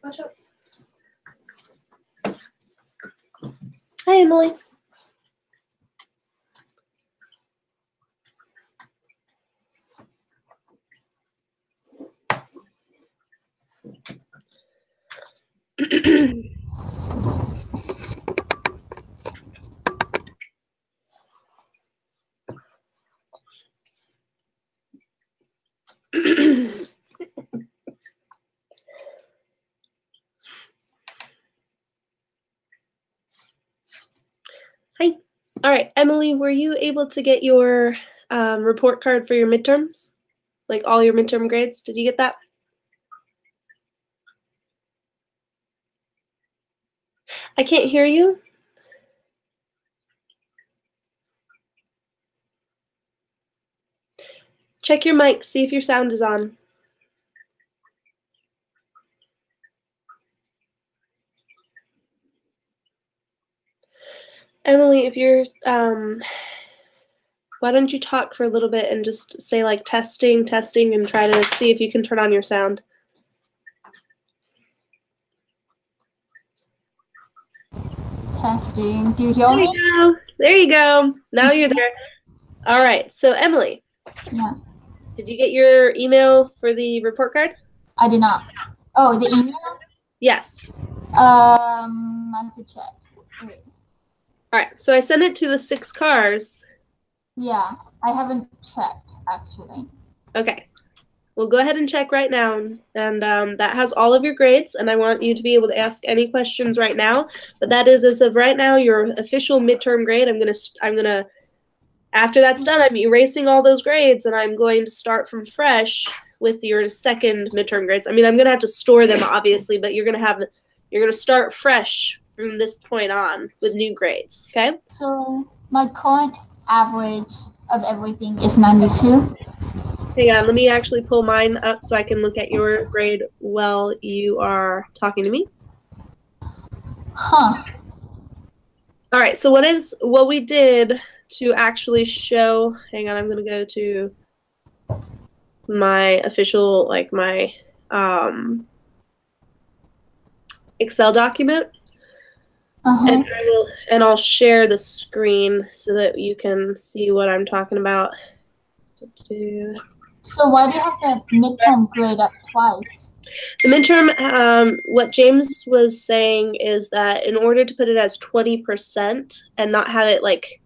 Watch out. Hi, Emily. Hi. All right, Emily, were you able to get your report card for your midterms? Like all your midterm grades? Did you get that? I can't hear you. Check your mic, see if your sound is on. Emily, if you're, why don't you talk for a little bit and just say like testing, testing, and try to see if you can turn on your sound. Testing. Do you hear me? There you go. Now you're there. All right. So Emily. Yeah. Did you get your email for the report card? I did not. Oh, the email? Yes. I have to check. Wait. All right. So I sent it to the 6 cars. Yeah, I haven't checked actually. Okay. Well, go ahead and check right now, and that has all of your grades, and I want you to be able to ask any questions right now. But that is, as of right now, your official midterm grade. I'm gonna, after that's done, I'm erasing all those grades, and I'm going to start from fresh with your second midterm grades. I mean, I'm gonna have to store them, obviously, but you're gonna start fresh from this point on with new grades. Okay? So my current average of everything is 92. Hang on, let me actually pull mine up so I can look at your grade while you are talking to me. Huh. All right, so what we did to actually show, hang on, I'm gonna go to my official, like my Excel document. And I'll share the screen so that you can see what I'm talking about. So why do you have the midterm grade up twice? The midterm, what James was saying is that in order to put it as 20% and not have it like,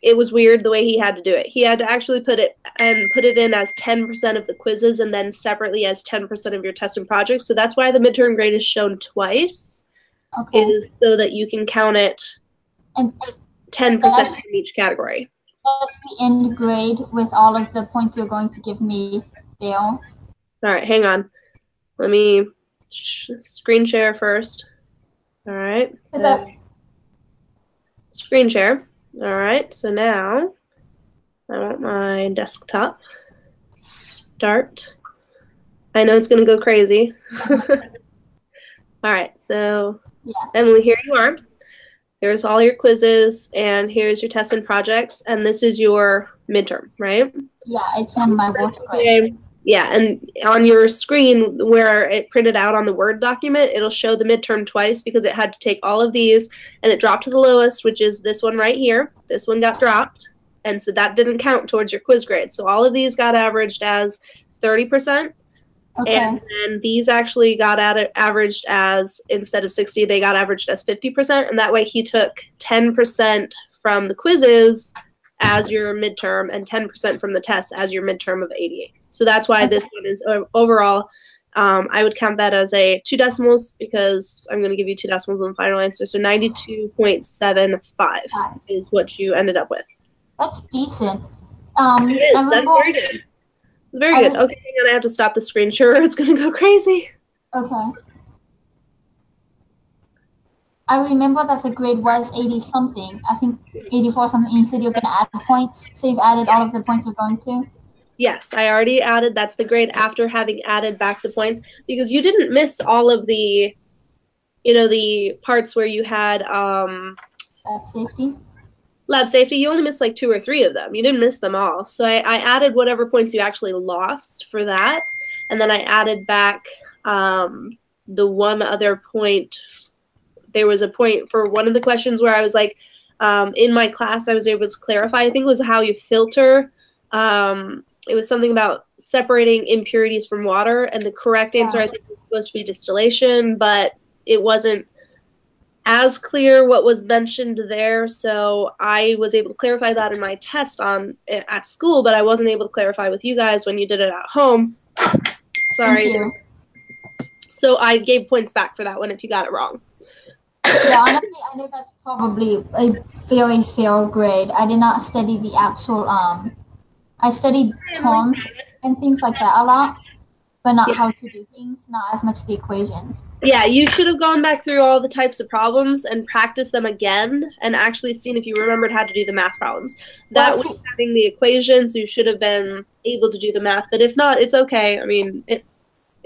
it was weird the way he had to do it. He had to actually put it in as 10% of the quizzes and then separately as 10% of your test and projects. So that's why the midterm grade is shown twice. Okay. Is so that you can count it and 10% in each category. That's the end grade with all of the points you're going to give me there. All right, hang on. Let me screen share first. All right. Screen share. All right, so now I want my desktop. start. I know it's going to go crazy. All right, so Yeah. Emily, here you are. Here's all your quizzes, and here's your tests and projects, and this is your midterm, right? Yeah, it's one of my worst grades. Yeah, and on your screen where it printed out on the Word document, it'll show the midterm twice because it had to take all of these, and it dropped to the lowest, which is this one right here. This one got dropped, and so that didn't count towards your quiz grade. So all of these got averaged as 30%. Okay. And then these actually got averaged as, instead of 60, they got averaged as 50%. And that way he took 10% from the quizzes as your midterm and 10% from the test as your midterm of 88. So that's why this one is overall, I would count that as a 2 decimals because I'm going to give you 2 decimals in the final answer. So 92.75 is what you ended up with. That's decent. It is. That's very good. Very good. Okay, hang on. I have to stop the screen. Sure, it's going to go crazy. Okay. I remember that the grade was 80-something. I think 84-something. You said you're going to add points. So you've added all of the points you're going to? Yes, I already added. That's the grade after having added back the points. Because you didn't miss all of the, the parts where you had... Lab safety? Lab safety, you only missed like 2 or 3 of them. You didn't miss them all. So I added whatever points you actually lost for that. And then I added back the one other point. There was a point for one of the questions where I was like, in my class, I was able to clarify. I think it was how you filter. It was something about separating impurities from water. And the correct answer, I think, was supposed to be distillation, but it wasn't as clear what was mentioned there, so I was able to clarify that in my test at school, but I wasn't able to clarify with you guys when you did it at home. Sorry. Thank you. So I gave points back for that one if you got it wrong. Yeah, honestly, I know that's probably a very fair grade. I did not study the actual, I studied terms and things like that a lot, but not how to do things, not as much the equations. Yeah, you should have gone back through all the types of problems and practiced them again and actually seen if you remembered how to do the math problems. That way, having the equations, you should have been able to do the math, but if not, it's okay. I mean, it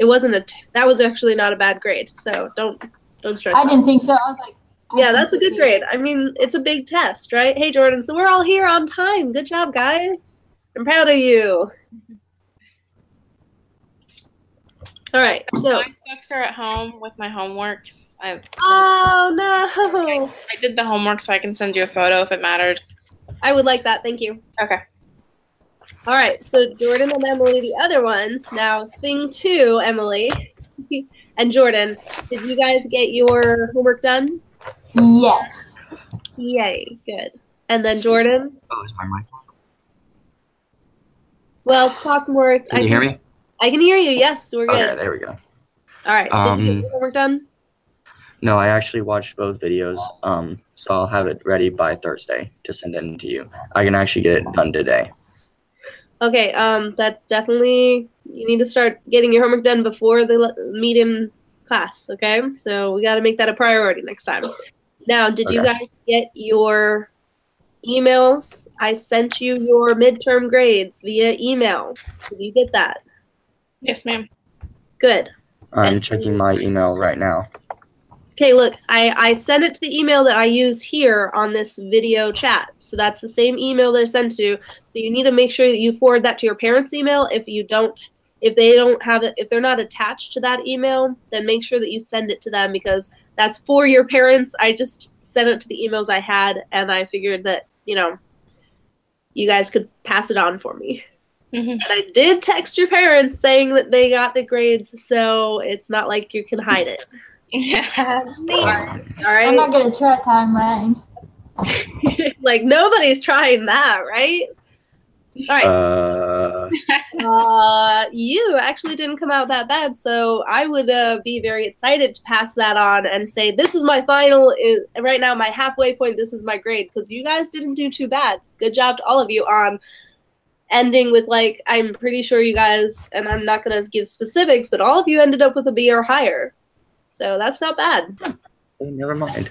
wasn't that was actually not a bad grade, so don't stress out. I didn't think so. I was like, yeah, that's a good grade. I mean, it's a big test, right? Hey, Jordan, so we're all here on time. Good job, guys. I'm proud of you. All right, so my books are at home with my homework. Oh no! I did the homework, so I can send you a photo if it matters. I would like that. Thank you. Okay. All right, so Jordan and Emily, the other ones. Now, thing 2, Emily and Jordan, did you guys get your homework done? Yes. Yay! Good. And then Jordan. Oh, is my mic on? Well, talk more. Can you hear me? I can hear you. Yes, we're good. Okay, there we go. All right. Did you get your homework done? No, I actually watched both videos. So I'll have it ready by Thursday to send it to you. I can actually get it done today. Okay. That's definitely, you need to start getting your homework done before the medium class. Okay. So we got to make that a priority next time. Now, did you guys get your emails? I sent you your midterm grades via email. Did you get that? Yes, ma'am. Good. I'm checking my email right now. Okay, look, I sent it to the email that I use here on this video chat. So that's the same email they're sent to. So you need to make sure that you forward that to your parents' email. If they don't have it, if they're not attached to that email, then make sure that you send it to them because that's for your parents. I just sent it to the emails I had, and I figured that, you guys could pass it on for me. Mm-hmm. And I did text your parents saying that they got the grades, so it's not like you can hide it. Yeah. All right. I'm not going to try timeline. Like, nobody's trying that, right? All right. You actually didn't come out that bad, so I would be very excited to pass that on and say, this is my final, right now, my halfway point, this is my grade, because you guys didn't do too bad. Good job to all of you on ending with, like, I'm pretty sure you guys, and I'm not going to give specifics, but all of you ended up with a B or higher. So that's not bad. Never mind.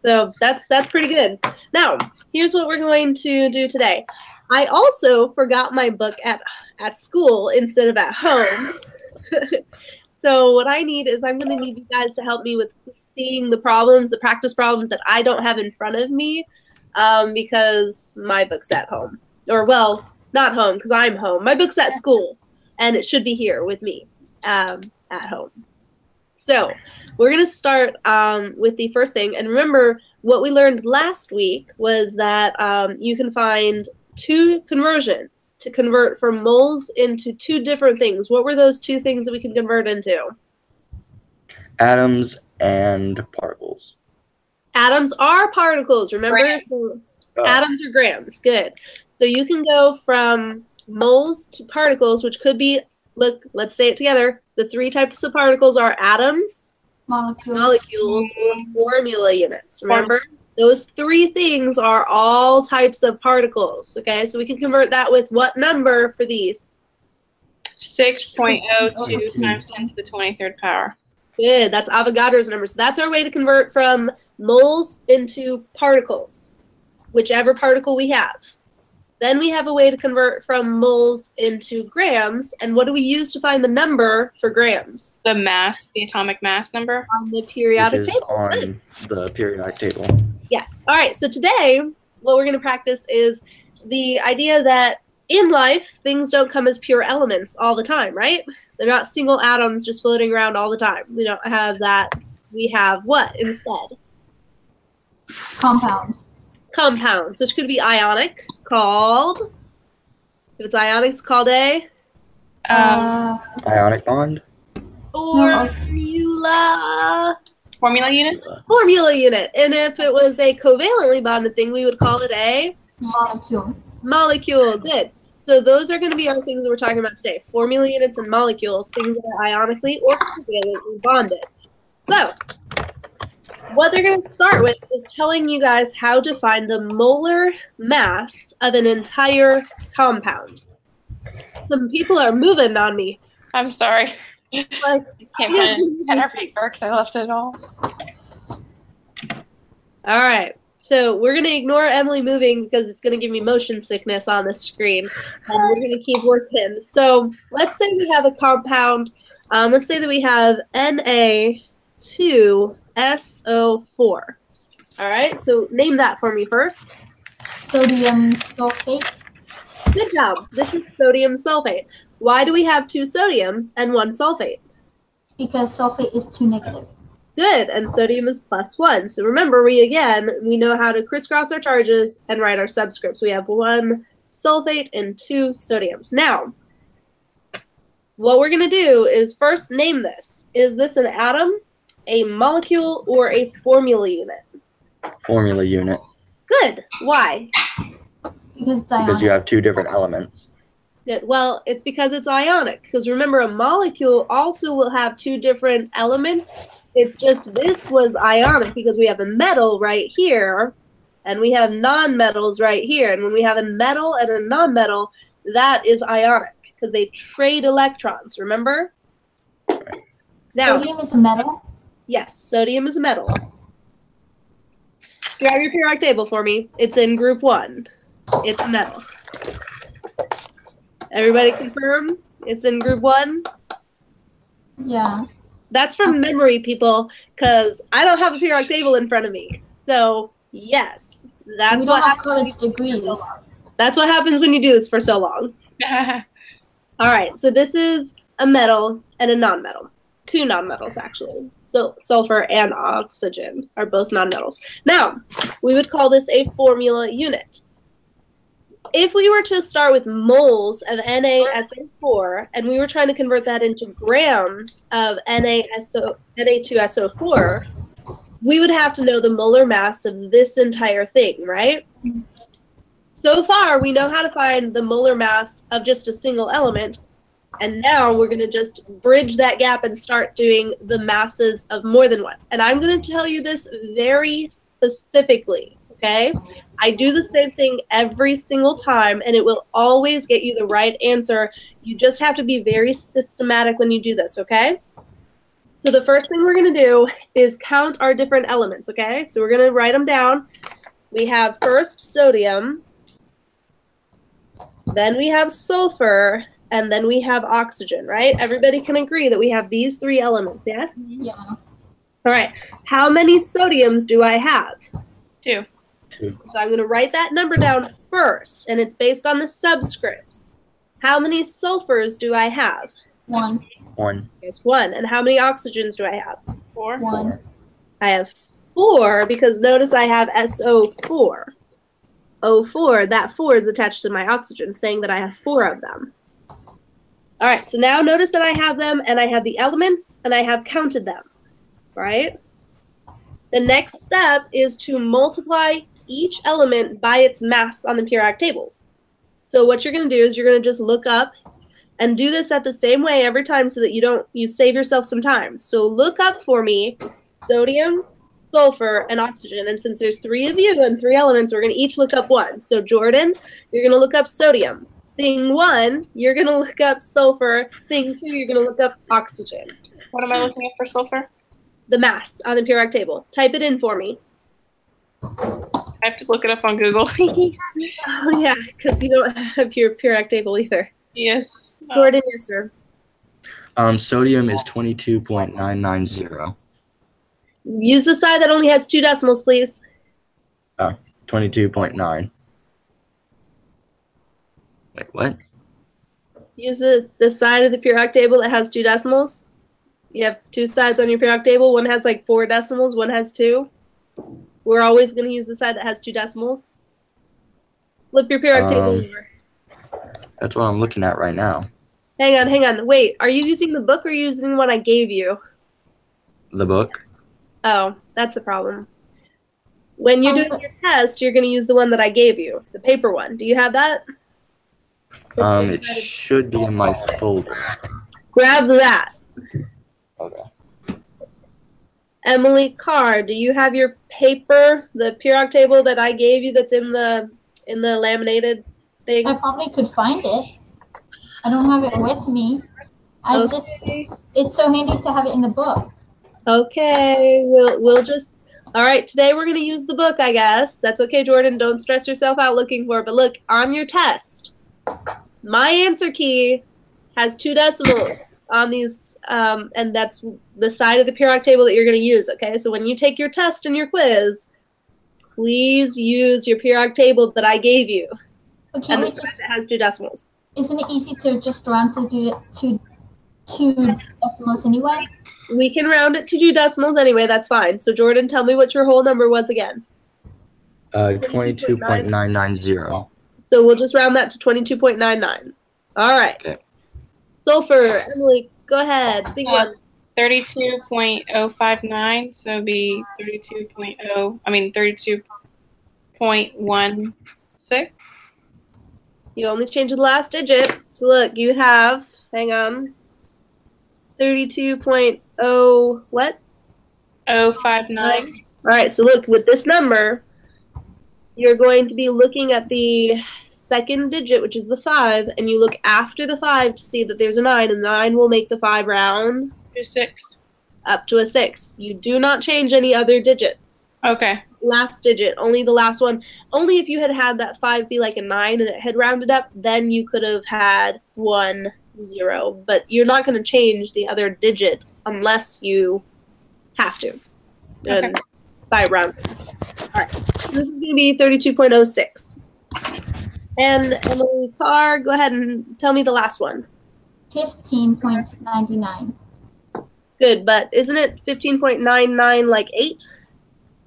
So that's pretty good. Now, here's what we're going to do today. I also forgot my book at school instead of at home. So what I need is I'm going to need you guys to help me with seeing the problems, the practice problems that I don't have in front of me because my book's at home. Or, well, not home because I'm home. My book's at school, and it should be here with me at home. So we're going to start with the first thing. And remember, what we learned last week was that you can find 2 conversions to convert from moles into 2 different things. What were those 2 things that we can convert into? Atoms and particles. Atoms are particles, remember? So atoms are grams. Good. So you can go from moles to particles, which could be, look, let's say it together. The 3 types of particles are atoms, molecules, or formula units. Remember? Those 3 things are all types of particles. Okay, so we can convert that with what number for these? 6.02 times 10 to the 23rd power. Good. That's Avogadro's number. So that's our way to convert from moles into particles, whichever particle we have. Then we have a way to convert from moles into grams. And what do we use to find the number for grams? The mass, the atomic mass number. On the periodic Which is table. on the periodic table. Yes. All right. So today, what we're going to practice is the idea that in life, things don't come as pure elements all the time, right? They're not single atoms just floating around all the time. We don't have that. We have what instead? Compounds, which could be ionic, called, if it's ionic, it's called a? Ionic bond? Formula unit? Formula unit. And if it was a covalently bonded thing, we would call it a? Molecule. Good. So those are going to be our things that we're talking about today. Formula units and molecules, things that are ionically or covalently bonded. So, what they're going to start with is telling you guys how to find the molar mass of an entire compound. Some people are moving on me. I'm sorry. Like, I can't find it in our paper because I left it all. All right. So we're going to ignore Emily moving because it's going to give me motion sickness on the screen. And we're going to keep working. So let's say we have a compound. Let's say that we have Na2SO4. All right. So name that for me first. Sodium sulfate. Good job. This is sodium sulfate. Why do we have 2 sodiums and 1 sulfate? Because sulfate is 2 negative. Good, and sodium is +1. So remember, we know how to crisscross our charges and write our subscripts. We have 1 sulfate and 2 sodiums. Now, what we're going to do is first name this. Is this an atom, a molecule, or a formula unit? Formula unit. Good. Why? Because you have 2 different elements. Good. Well, it's because it's ionic. Because remember, a molecule also will have 2 different elements. It's just this was ionic because we have a metal right here, and we have nonmetals right here. And when we have a metal and a nonmetal, that is ionic because they trade electrons, remember? Now, sodium is a metal? Yes, sodium is a metal. Grab your periodic table for me. It's in group 1. It's a metal. Everybody confirm? It's in group 1? Yeah. That's from memory, people, because I don't have a periodic table in front of me. So, yes, that's what happens. That's what happens when you do this for so long. All right, so this is a metal and a nonmetal. 2 nonmetals, actually. So sulfur and oxygen are both nonmetals. Now, we would call this a formula unit. If we were to start with moles of NaSO4 and we were trying to convert that into grams of Na2SO4, we would have to know the molar mass of this entire thing, right? So far, we know how to find the molar mass of just a single element, and now we're going to just bridge that gap and start doing the masses of more than one. And I'm going to tell you this very specifically. Okay, I do the same thing every single time, and it will always get you the right answer. You just have to be very systematic when you do this, okay? So the first thing we're going to do is count our different elements, okay? So we're going to write them down. We have first sodium, then we have sulfur, and then we have oxygen, right? Everybody can agree that we have these 3 elements, yes? Yeah. All right. How many sodiums do I have? 2. 2. So I'm going to write that number down first, and it's based on the subscripts. How many sulfurs do I have? 1. 1. It's 1. And how many oxygens do I have? 4. 1. I have 4 because notice I have SO4. O4, that 4 is attached to my oxygen, saying that I have 4 of them. All right, so now notice that I have them, and I have the elements, and I have counted them, right? The next step is to multiply each element by its mass on the periodic table. So what you're going to do is you're going to just look up and do this at the same way every time so that you save yourself some time. So look up for me sodium, sulfur, and oxygen. And since there's 3 of you and 3 elements, we're going to each look up 1. So Jordan, you're going to look up sodium. Thing 1, you're going to look up sulfur. Thing 2, you're going to look up oxygen. What am I looking at for sulfur? The mass on the periodic table. Type it in for me. I have to look it up on Google. Oh, yeah, because you don't have your periodic table either. Yes. Jordan, yes, sir. Sodium is 22.990. Use the side that only has 2 decimals, please. 22.9. Wait, what? Use the side of the periodic table that has 2 decimals. You have 2 sides on your periodic table. One has like 4 decimals, one has 2. We're always going to use the side that has 2 decimals. Flip your periodic table over. That's what I'm looking at right now. Hang on. Wait, are you using the book or are you using the one I gave you? The book? Oh, that's the problem. When you're doing your test, you're going to use the one that I gave you, the paper one. Do you have that? It should be in my folder. Grab that. Okay. Emily Carr, do you have your paper, the periodic table that I gave you that's in the laminated thing? I probably could find it. I don't have it with me. It's so handy to have it in the book. Okay, we'll just, all right, today we're going to use the book, I guess. That's okay, Jordan. Don't stress yourself out looking for it. But look, on your test, my answer key has 2 decimals on these, and that's the side of the periodic table that you're going to use, okay? So when you take your test and your quiz, please use your periodic table that I gave you. Okay, And the side that has 2 decimals. Isn't it easy to just round to do it two decimals anyway? We can round it to 2 decimals anyway, that's fine. So Jordan, tell me what your whole number was again. 22.990. So we'll just round that to 22.99. All right. Okay. Sulfur, Emily, go ahead. Think one. 32.059, so it'd be 32.16. You only changed the last digit. So look, you have, hang on, 32.0 what? 059. All right, so look, with this number, you're going to be looking at the second digit, which is the 5, and you look after the 5 to see that there's a 9, and 9 will make the 5 round To 6. up to a 6. You do not change any other digits. Okay. Last digit, only the last one. Only if you had that 5 be like a 9 and it had rounded up, then you could have had 1, 0. But you're not going to change the other digit unless you have to. Okay. And by rounding. All right. So this is going to be 32.06. And Emily Carr, go ahead and tell me the last one. 15.99. Good, but isn't it 15.99 like 8?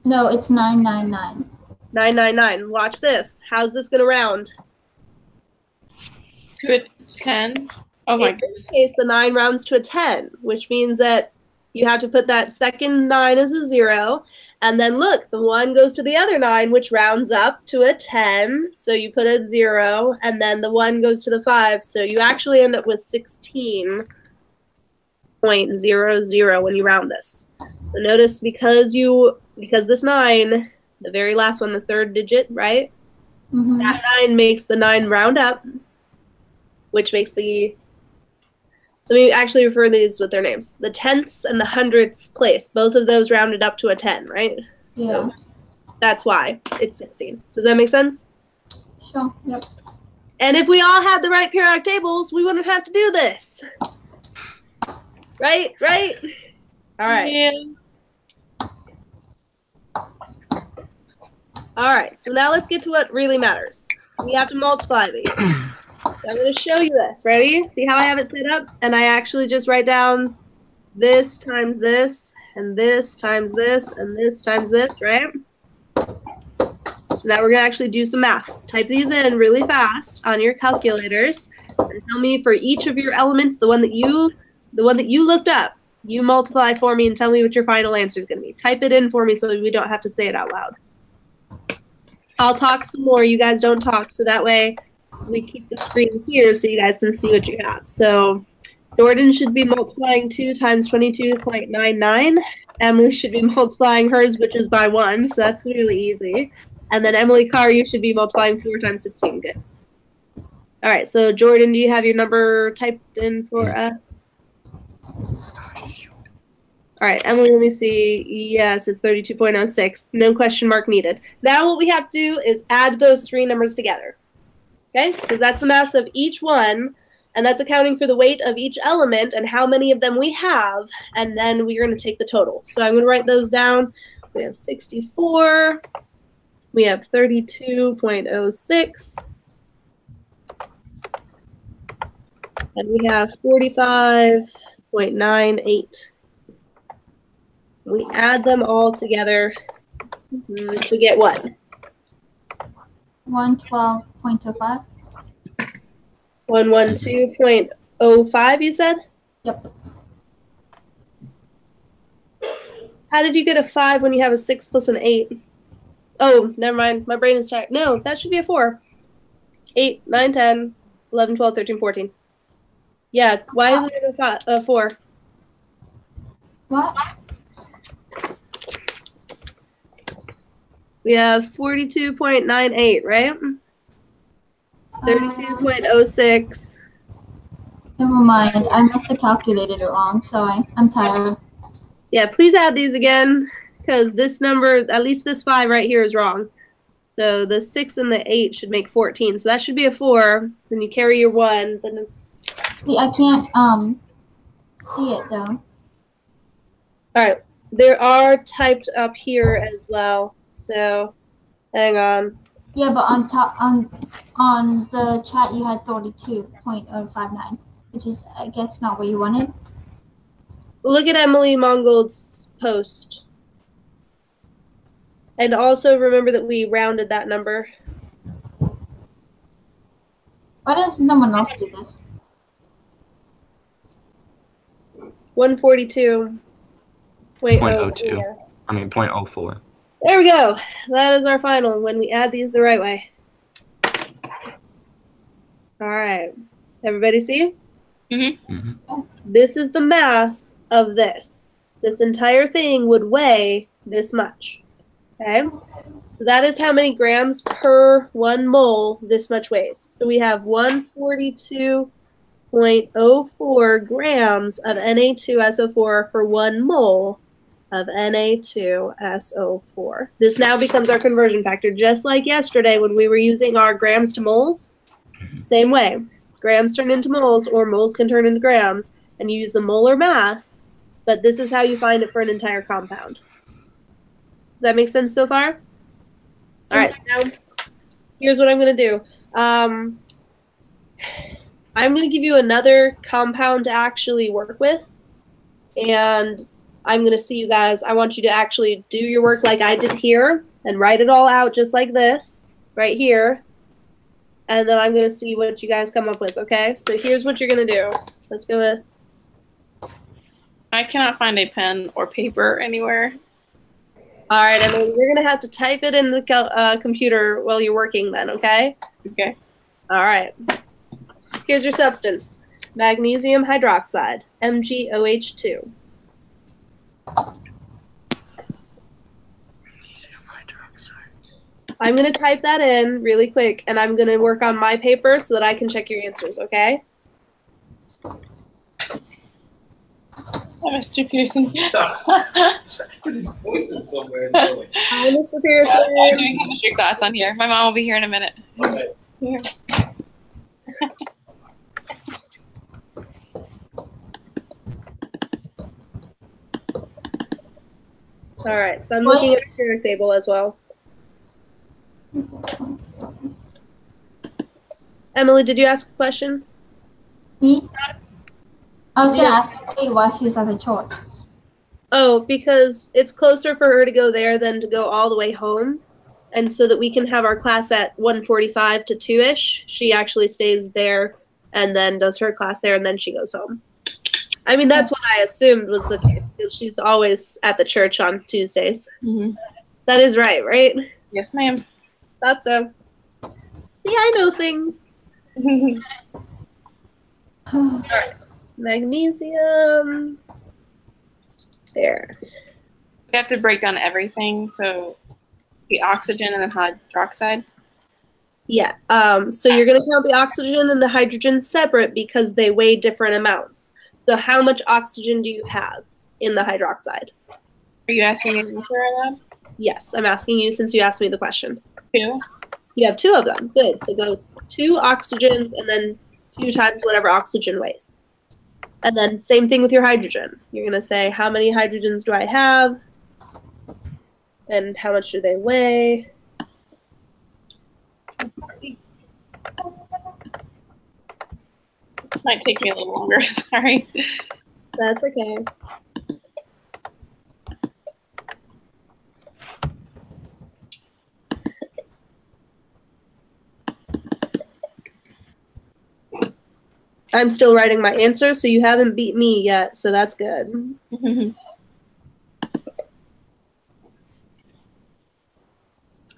No, it's 999. 999. Watch this. How's this going to round? To a 10. Oh my In this case, the 9 rounds to a 10, which means that you have to put that second 9 as a 0. And then look, the 1 goes to the other 9, which rounds up to a 10. So you put a 0, and then the 1 goes to the 5. So you actually end up with 16.00 when you round this. So notice because this 9, the very last one, the third digit, right? Mm-hmm. That 9 makes the 9 round up, which makes the Let me actually refer to these with their names. The tenths and the hundredths place, both of those rounded up to a 10, right? Yeah. So that's why it's 16. Does that make sense? Sure. Yep. And if we all had the right periodic tables, we wouldn't have to do this. Right? Right? All right. Yeah. All right. So now let's get to what really matters. We have to multiply these. So I'm going to show you this. Ready? See how I have it set up? And I actually just write down this times this, and this times this, and this times this, right? So now we're going to actually do some math. Type these in really fast on your calculators and tell me for each of your elements, the one that you looked up, you multiply for me and tell me what your final answer is going to be. Type it in for me so we don't have to say it out loud. I'll talk some more. You guys don't talk, so that way we keep the screen here so you guys can see what you have. So Jordan should be multiplying 2 times 22.99. Emily should be multiplying hers, which is by 1, so that's really easy. And then Emily Carr, you should be multiplying 4 times 16. Good. All right, so Jordan, do you have your number typed in for us? All right, Emily, let me see. Yes, it's 32.06. No question mark needed. Now what we have to do is add those three numbers together. Okay, because that's the mass of each one, and that's accounting for the weight of each element and how many of them we have, and then we're going to take the total. So I'm going to write those down. We have 64. We have 32.06. And we have 45.98. We add them all together to get what? 112.05. 112.05, you said? Yep. How did you get a 5 when you have a 6 plus an 8? Oh, never mind. My brain is tired. No, that should be a 4. 8, 9, 10, 11, 12, 13, 14. Yeah, why is it a 4? What? We have 42.98, right? 32.06. Never mind. I must have calculated it wrong. Sorry. I'm tired. Yeah, please add these again, because this number, at least this 5 right here, is wrong. So the 6 and the 8 should make 14. So that should be a 4. Then you carry your 1. Then it's... See, I can't see it though. All right. There are typed up here as well. So hang on. Yeah, but on top on the chat you had 32.059, which is I guess not what you wanted. Look at Emily Mongold's post. And also remember that we rounded that number. Why doesn't someone else do this? 142.02. 0.02. I mean 0.04. There we go. That is our final when we add these the right way. All right. Everybody see? Mm-hmm. This is the mass of this. This entire thing would weigh this much. Okay? So that is how many grams per 1 mole this much weighs. So we have 142.04 grams of Na2SO4 for 1 mole of Na2SO4. This now becomes our conversion factor, just like yesterday when we were using our grams to moles. Same way. Grams turn into moles, or moles can turn into grams, and you use the molar mass, but this is how you find it for an entire compound. Does that make sense so far? All right, so now here's what I'm going to do. I'm going to give you another compound to actually work with, and I'm going to see you guys. I want you to actually do your work like I did here and write it all out just like this right here. And then I'm going to see what you guys come up with, okay? So here's what you're going to do. Let's go with... I cannot find a pen or paper anywhere. All right, Emily, you're going to have to type it in the computer while you're working then, okay? Okay. All right. Here's your substance. Magnesium hydroxide, MgOH2. I'm going to type that in really quick, and I'm going to work on my paper so that I can check your answers, okay? Mr. Pearson. Voices somewhere. Hi, Mr. I'm Pearson. doing chemistry class on here. My mom will be here in a minute. Okay. Here. All right, so I'm looking at the periodic table as well. Emily, did you ask a question? Me? I was gonna ask Emily why she was at the church. Oh, because it's closer for her to go there than to go all the way home. And so that we can have our class at 1:45 to 2-ish, she actually stays there and then does her class there and then she goes home. I mean, that's what I assumed was the case because she's always at the church on Tuesdays. Mm-hmm. That is right? Yes, ma'am. Thought so. See, I know things. All right. Magnesium. There. We have to break down everything. So the oxygen and the hydroxide. Yeah. So you're going to count the oxygen and the hydrogen separate because they weigh different amounts. So how much oxygen do you have in the hydroxide? Are you asking me to answer that? Yes, I'm asking you since you asked me the question. 2. You have 2 of them. Good. So go 2 oxygens and then 2 times whatever oxygen weighs. And then same thing with your hydrogen. You're going to say, how many hydrogens do I have? And how much do they weigh? This might take me a little longer. Sorry. That's okay. I'm still writing my answer, so you haven't beat me yet, so that's good.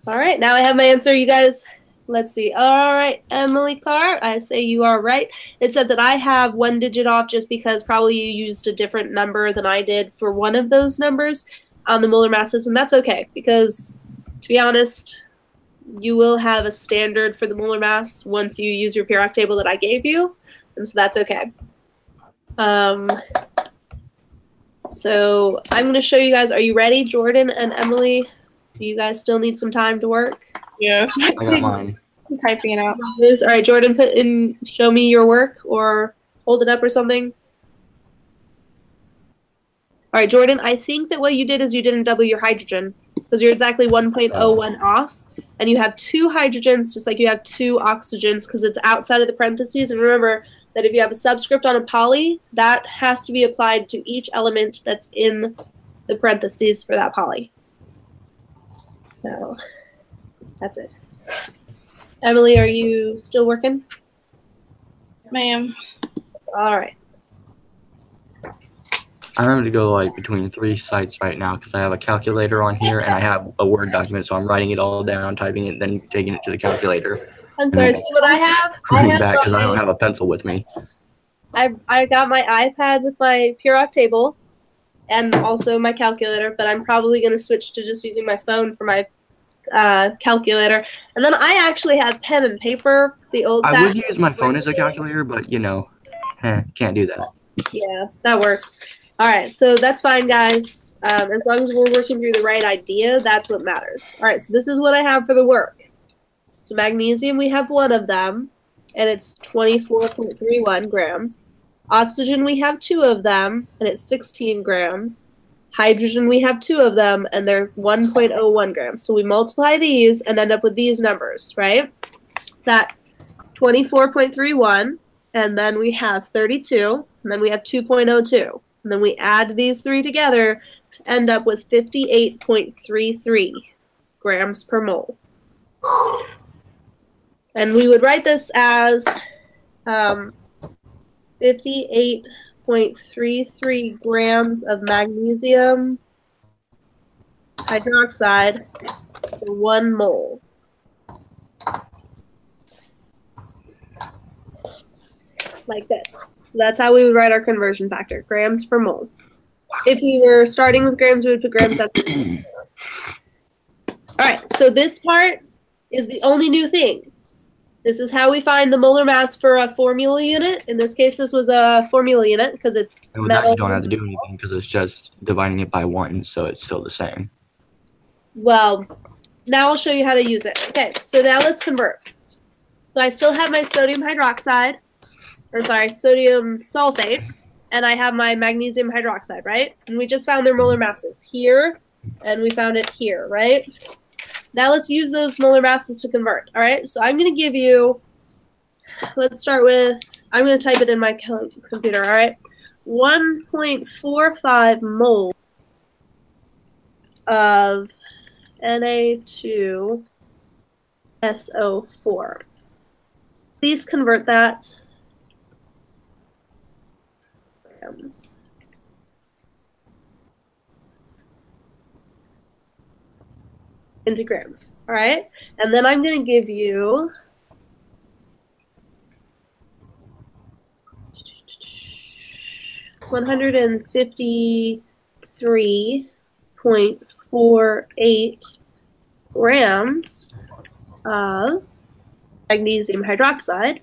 All right, now I have my answer, you guys. Let's see. All right, Emily Carr, I say you are right. It said that I have 1 digit off just because probably you used a different number than I did for one of those numbers on the molar masses, and that's okay because, to be honest, you will have a standard for the molar mass once you use your periodic table that I gave you, and so that's okay. So I'm going to show you guys. Are you ready, Jordan and Emily? Do you guys still need some time to work? Yes. I got mine. I'm typing it out. All right, Jordan, show me your work or hold it up or something. All right, Jordan, I think that what you did is you didn't double your hydrogen because you're exactly 1.01 off, and you have 2 hydrogens just like you have 2 oxygens because it's outside of the parentheses. And remember that if you have a subscript on a poly, that has to be applied to each element that's in the parentheses for that poly. So that's it. Emily, are you still working? Ma'am. All right. I'm having to go like between 3 sites right now because I have a calculator on here and I have a Word document, so I'm writing it all down, typing it, then taking it to the calculator. I'm sorry. See what I have? Putting back because I don't have a pencil with me. I got my iPad with my periodic table and also my calculator, but I'm probably going to switch to just using my phone for my calculator. And then I actually have pen and paper, the old I would use my phone as a calculator, but you know, can't do that. Yeah, that works. All right, so that's fine, guys. As long as we're working through the right idea, that's what matters. All right, so this is what I have for the work. So magnesium, we have 1 of them, and it's 24.31 grams. Oxygen, we have 2 of them, and it's 16 grams. Hydrogen, we have 2 of them, and they're 1.01 grams. So we multiply these and end up with these numbers, right? That's 24.31, and then we have 32, and then we have 2.02. And then we add these 3 together to end up with 58.33 grams per mole. And we would write this as 58.33 grams of magnesium hydroxide for 1 mole. Like this. That's how we would write our conversion factor, grams per mole. If we were starting with grams, we would put grams decimals. All right, so this part is the only new thing. This is how we find the molar mass for a formula unit. In this case, this was a formula unit because it's And with that, metal. you don't have to do anything because it's just dividing it by 1, so it's still the same. Well, now I'll show you how to use it. Okay, so now let's convert. So I still have my sodium hydroxide, or sorry, sodium sulfate, and I have my magnesium hydroxide, right? And we just found their molar masses here, and we found it here, right? Now let's use those molar masses to convert, all right? So I'm going to give you, let's start with, I'm going to type it in my computer, all right? 1.45 moles of Na2SO4. Please convert that grams. Into grams, all right? And then I'm going to give you $153.48 grams of magnesium hydroxide.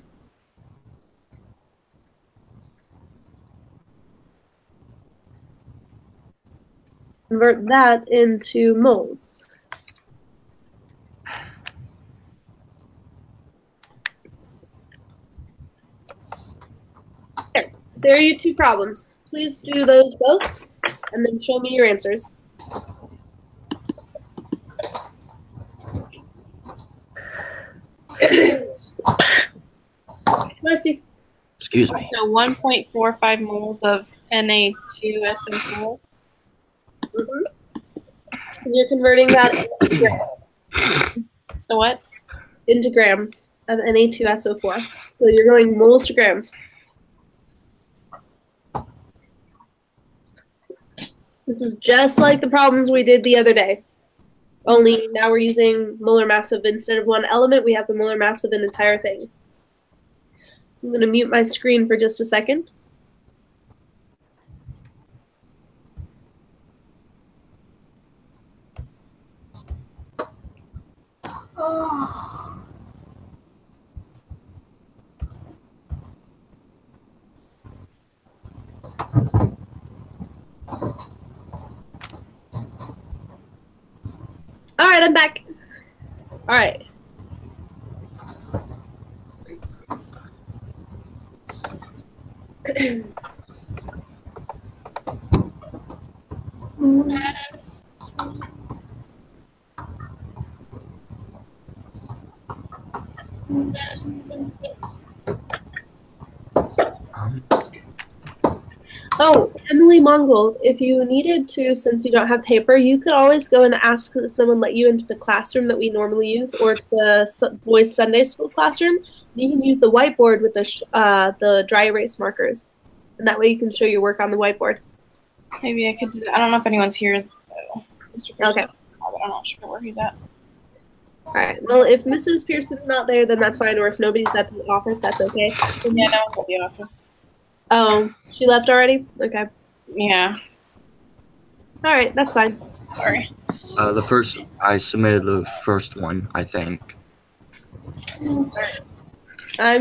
Convert that into moles. There are your 2 problems. Please do those both, and then show me your answers. Bless you. Excuse me. So 1.45 moles of Na2SO4. You're converting that into grams. So what? Into grams of Na2SO4. So you're going moles to grams. This is just like the problems we did the other day. Only now we're using molar mass of, instead of one element, we have the molar mass of an entire thing. I'm going to mute my screen for just a second. All right, I'm back. All right. Oh, Emily Mongold, if you needed to, since you don't have paper, you could always go and ask that someone let you into the classroom that we normally use, or to the boys' Sunday school classroom. You can use the whiteboard with the dry erase markers, and that way you can show your work on the whiteboard. Maybe I could do that. I don't know if anyone's here, though. Mr. Pearson, Okay. but I'm not sure where he's at. All right. Well, if Mrs. Pearson's not there, then that's fine, or if nobody's at the office, that's okay. Yeah, no one's at the office. Oh, she left already? Okay. Yeah. All right, that's fine. Sorry. I submitted the first one, I think. I'm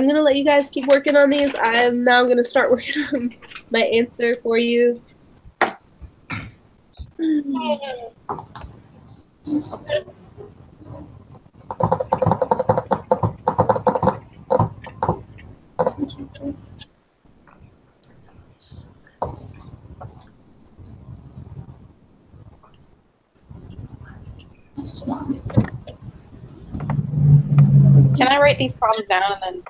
going to let you guys keep working on these. I'm now going to start working on my answer for you. Can I write these problems down and then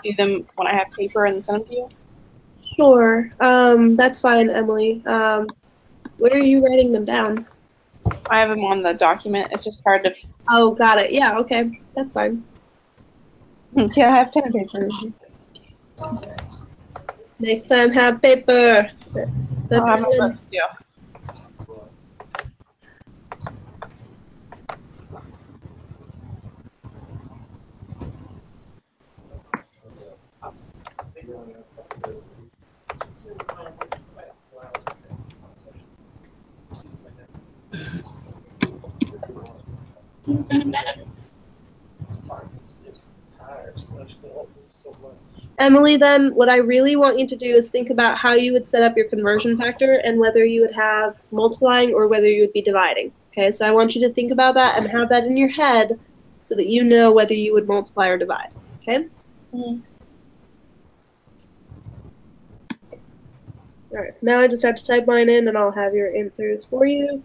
do them when I have paper and send them to you? Sure. That's fine, Emily. Where are you writing them down? I have them on the document. It's just hard to. Oh, got it. Yeah, okay. That's fine. Yeah, I have pen and paper. Next time, have paper. I'll have my books too. Emily, then what I really want you to do is think about how you would set up your conversion factor and whether you would have multiplying or whether you would be dividing. Okay, so I want you to think about that and have that in your head so that you know whether you would multiply or divide. Okay? Mm-hmm. All right, so now I just have to type mine in and I'll have your answers for you.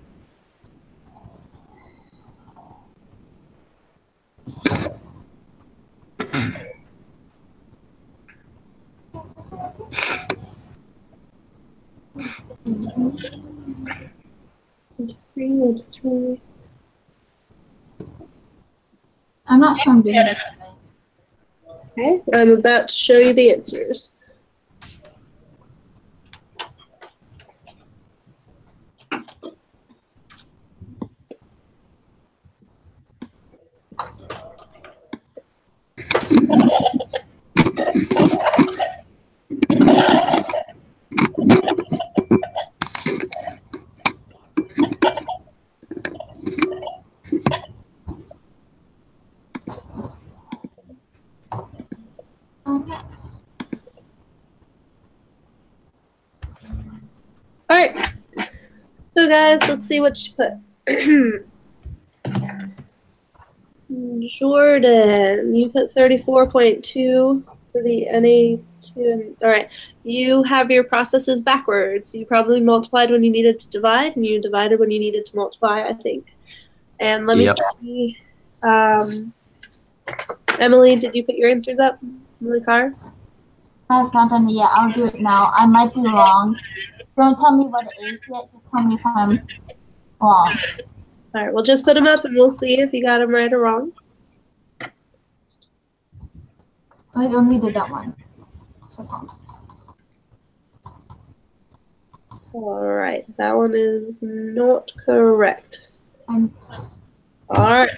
I'm not sure I'm doing this right. Okay, I'm about to show you the answers. All right, so guys, let's see what you put. Jordan, you put 34.2 for the Na2. All right, you have your processes backwards. You probably multiplied when you needed to divide, and you divided when you needed to multiply, I think. And let me see. Emily, did you put your answers up? Emily Carr? I have not done it yet. I'll do it now. I might be wrong. Don't tell me what it is yet. Just tell me if I'm wrong. All right, we'll just put them up and we'll see if you got them right or wrong. I only did that one. All right, that one is not correct. I'm All right.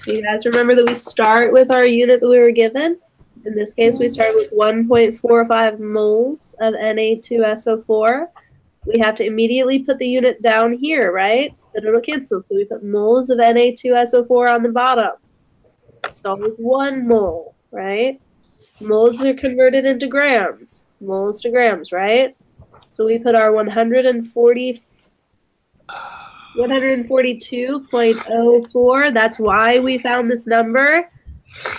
You guys remember that we start with our unit that we were given? In this case, we start with 1.45 moles of Na2SO4. We have to immediately put the unit down here, right? So that it'll cancel. So we put moles of Na2SO4 on the bottom. It's always 1 mole, right? Moles are converted into grams. Moles to grams, right? So we put our 142.04. That's why we found this number.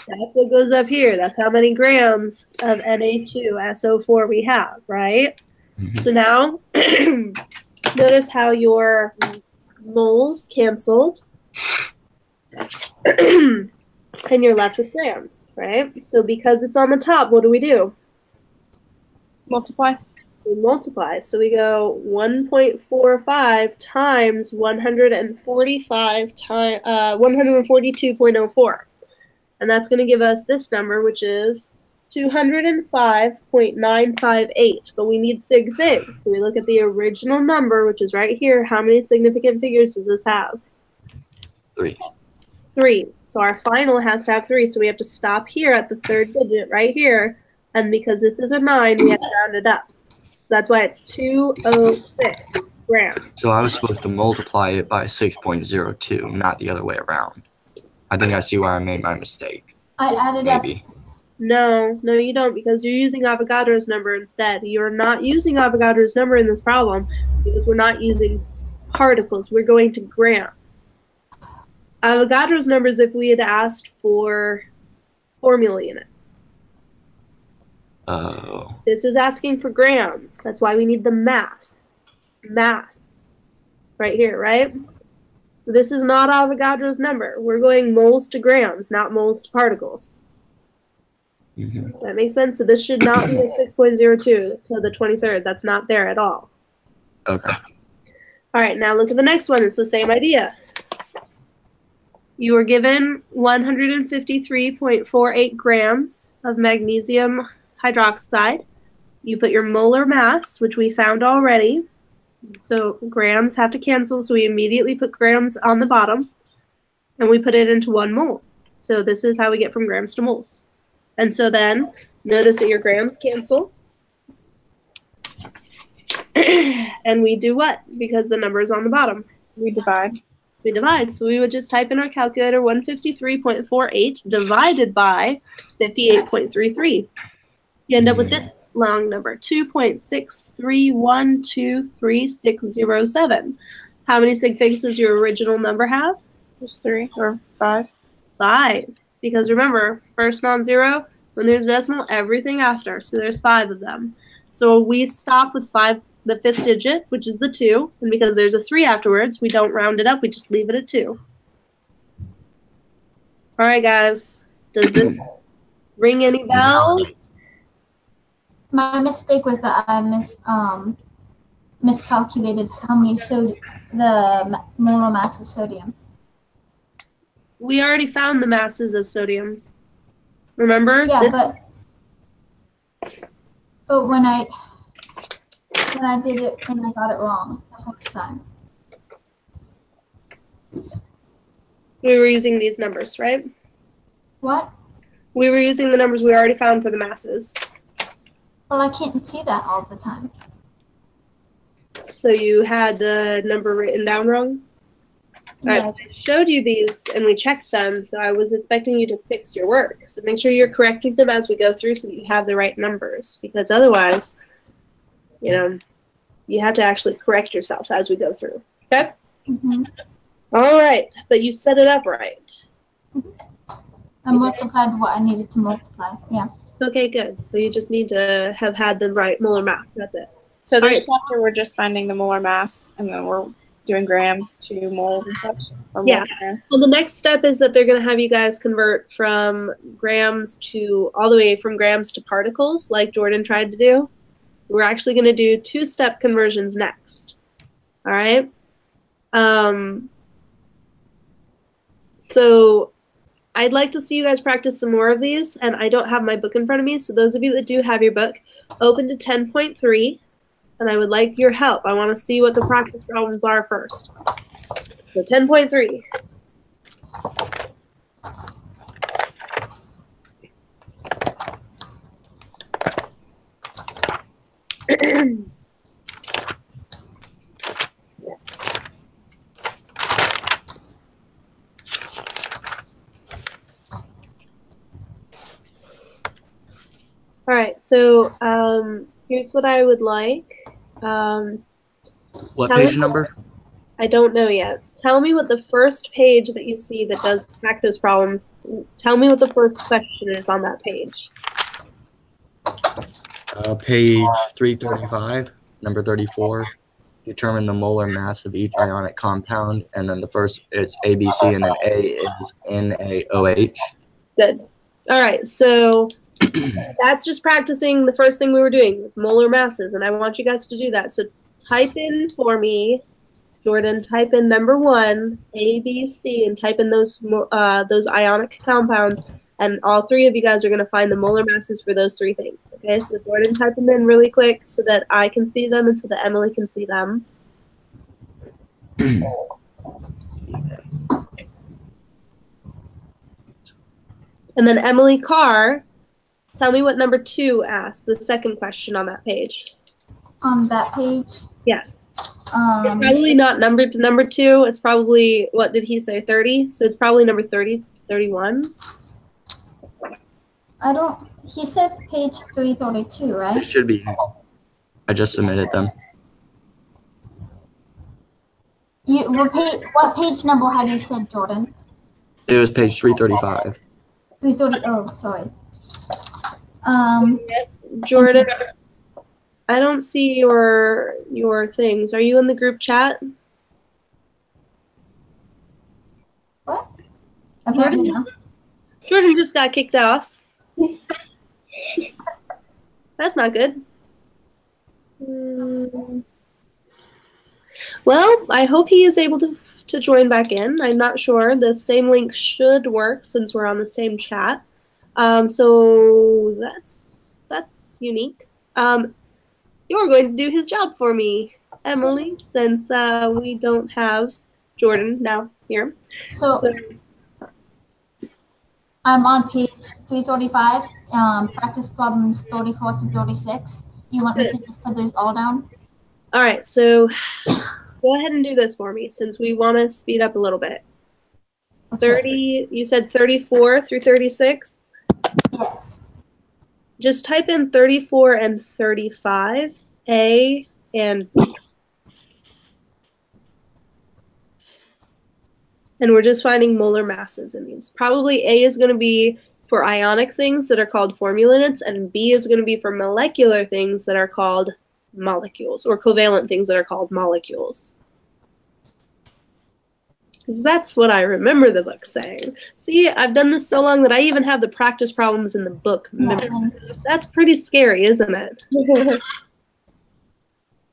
That's what goes up here. That's how many grams of Na2SO4 we have, right? Mm-hmm. So now, notice how your moles canceled. And you're left with grams, right? So because it's on the top, what do? Multiply. We multiply. So we go 1.45 times 142.04. And that's going to give us this number, which is 205.958. But we need sig figs. So we look at the original number, which is right here. How many significant figures does this have? 3. 3. So our final has to have 3. So we have to stop here at the third digit right here. And because this is a 9, we have to round it up. That's why it's 206 grams. So I was supposed to multiply it by 6.02, not the other way around. I think I see where I made my mistake. I added Maybe. No, you don't, because you're using Avogadro's number instead. You're not using Avogadro's number in this problem because we're not using particles. We're going to grams. Avogadro's numbers if we had asked for formula units. Oh. This is asking for grams. That's why we need the mass. Mass. Right here, right? So this is not Avogadro's number. We're going moles to grams, not moles to particles. Mm-hmm. Does that make sense? So this should not be a 6.02 to the 23rd. That's not there at all. Okay. All right, now look at the next one. It's the same idea. You were given 153.48 grams of magnesium hydroxide. You put your molar mass, which we found already. So grams have to cancel, so we immediately put grams on the bottom, and we put it into 1 mole. So this is how we get from grams to moles. And so then, notice that your grams cancel. And we do what? Because the number is on the bottom. We divide. We divide. So we would just type in our calculator 153.48 divided by 58.33. You end up with this long number, 2.6312367. How many sig figs does your original number have? Just 3 or 5. 5. Because remember, first non-zero, when there's decimal, everything after. So there's 5 of them. So we stop with 5, the 5th digit, which is the 2. And because there's a 3 afterwards, we don't round it up. We just leave it at 2. All right, guys. Does this ring any bells? My mistake was that I miscalculated how many the molar mass of sodium. We already found the masses of sodium. Remember? Yeah, but when I did it and I got it wrong the first time. We were using these numbers, right? What? We were using the numbers we already found for the masses. Well, I can't see that all the time. So you had the number written down wrong? Yeah. I showed you these and we checked them, so I was expecting you to fix your work. So make sure you're correcting them as we go through so that you have the right numbers, because otherwise, you have to actually correct yourself as we go through. Okay? Mm-hmm. All right, but you set it up right. I multiplied what I needed to multiply. Yeah. Okay, good. So you just need to have had the right molar mass. That's it. So this Alright. chapter, we're just finding the molar mass, and then we're doing grams to moles and such. Or Yeah. moles to grams. Well, the next step is that they're going to have you guys convert from grams to, all the way from grams to particles, like Jordan tried to do. We're actually going to do 2-step conversions next. All right? So I'd like to see you guys practice some more of these, and I don't have my book in front of me, so those of you that do have your book, open to 10.3, and I would like your help. I want to see what the practice problems are first. So 10.3. All right, so here's what I would like. What Tell page me- number? I don't know yet. Tell me what the first page that you see that does practice problems, tell me what the first question is on that page. Page 335, number 34. Determine the molar mass of each ionic compound, and then the first it's ABC, and then A is NaOH. Good. All right, so that's just practicing the first thing we were doing, molar masses, and I want you guys to do that. So type in for me, Jordan, type in number 1, A, B, C, and type in those ionic compounds, and all 3 of you guys are going to find the molar masses for those 3 things. Okay, so Jordan, type them in really quick so that I can see them and so that Emily can see them. And then Emily Carr, tell me what number 2 asks, the second question on that page. On that page, Yes. It's probably not numbered to number 2. It's probably, what did he say, 30? So it's probably number 30, 31. he said page 332, right? It should be. I just submitted them. What page number have you said, Jordan? It was page 335. 330, oh, sorry. Jordan, I don't see your things. Are you in the group chat? What? Apparently not. Jordan just got kicked off. That's not good. Well, I hope he is able to join back in. I'm not sure. The same link should work since we're on the same chat. So that's unique. You're going to do his job for me, Emily, since we don't have Jordan now here. So I'm on page 335, practice problems 34 through 36. You want me to just put those all down? All right, so go ahead and do this for me since we want to speed up a little bit. Okay. 30, you said 34 through 36? Yes. Just type in 34 and 35, A and B. And we're just finding molar masses in these. Probably A is going to be for ionic things that are called formulates, and B is going to be for molecular things that are called molecules, or covalent things that are called molecules. That's what I remember the book saying. See, I've done this so long that I even have the practice problems in the book memorized. That's pretty scary, isn't it?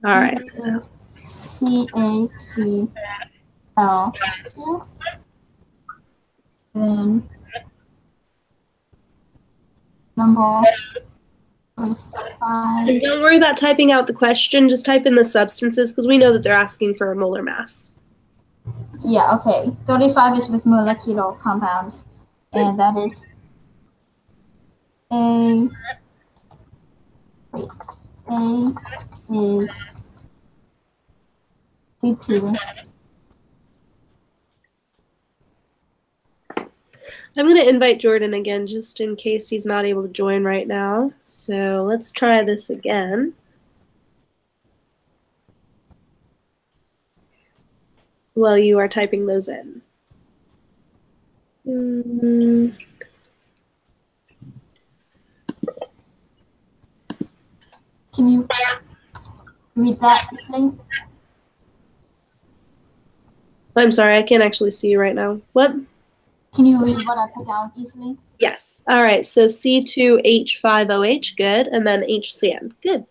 All right. CaCl2. Then number 35. And don't worry about typing out the question. Just type in the substances because we know that they're asking for a molar mass. Yeah, okay. 35 is with molecular compounds, and that is A. Wait, A is C2. I'm going to invite Jordan again just in case he's not able to join right now. So let's try this again. While you are typing those in. Can you read that, please? I'm sorry, I can't actually see you right now. What? Can you read what I put down easily? Yes. All right, so C2H5OH, good, and then HCN, good.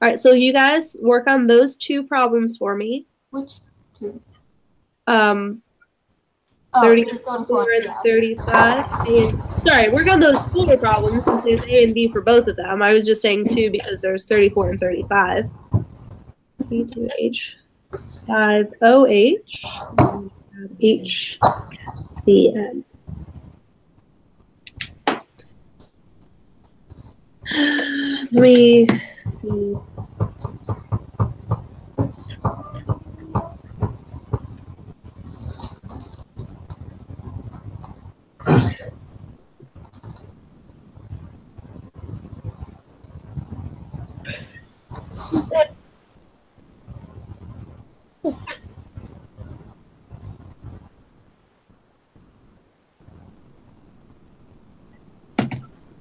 All right, so you guys work on those two problems for me. Which two? 34 and 35. Sorry, work on those fuller problems since there's A and B for both of them. I was just saying two because there's 34 and 35. C2H5OH, HCN. Let me see.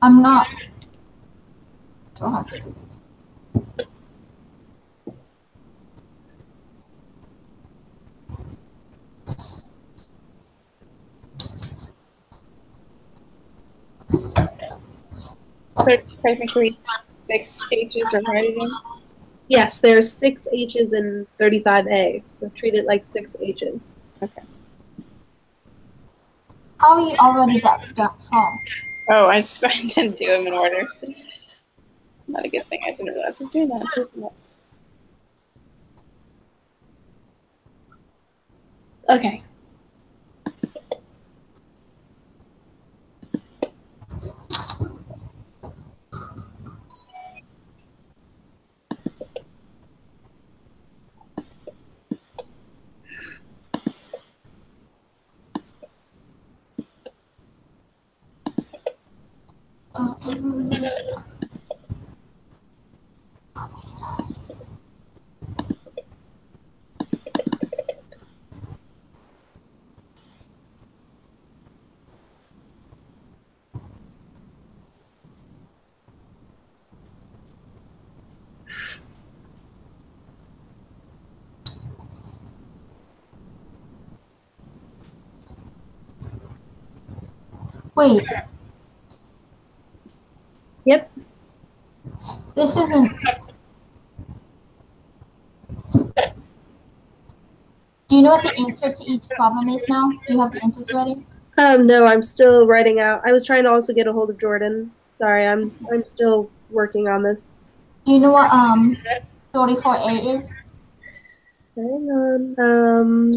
I'm not sure how to do this. Technically, 6 H's of hydrogen. Yes, there's 6 H's in 35A, so treat it like 6 H's. Okay. How are you already that from? Oh, I didn't do them in order. Not a good thing. I didn't realize I was doing that. Okay. Wait, Yep. this isn't. Do you know what the answer to each problem is now? Do you have the answers ready? No, I'm still writing out. I was trying to also get a hold of Jordan. Sorry, I'm still working on this. Do you know what 34A is? Hang on.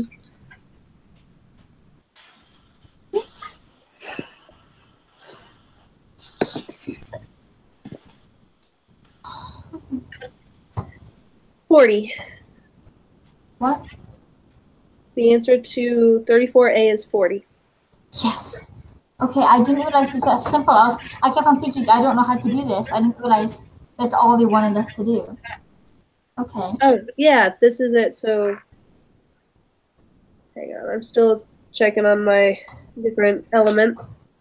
40. What? The answer to 34A is 40. Yes. Okay, I didn't realize it was that simple. I kept on thinking, I don't know how to do this. I didn't realize that's all they wanted us to do. Okay. Oh, yeah, this is it. So, hang on. I'm still checking on my different elements.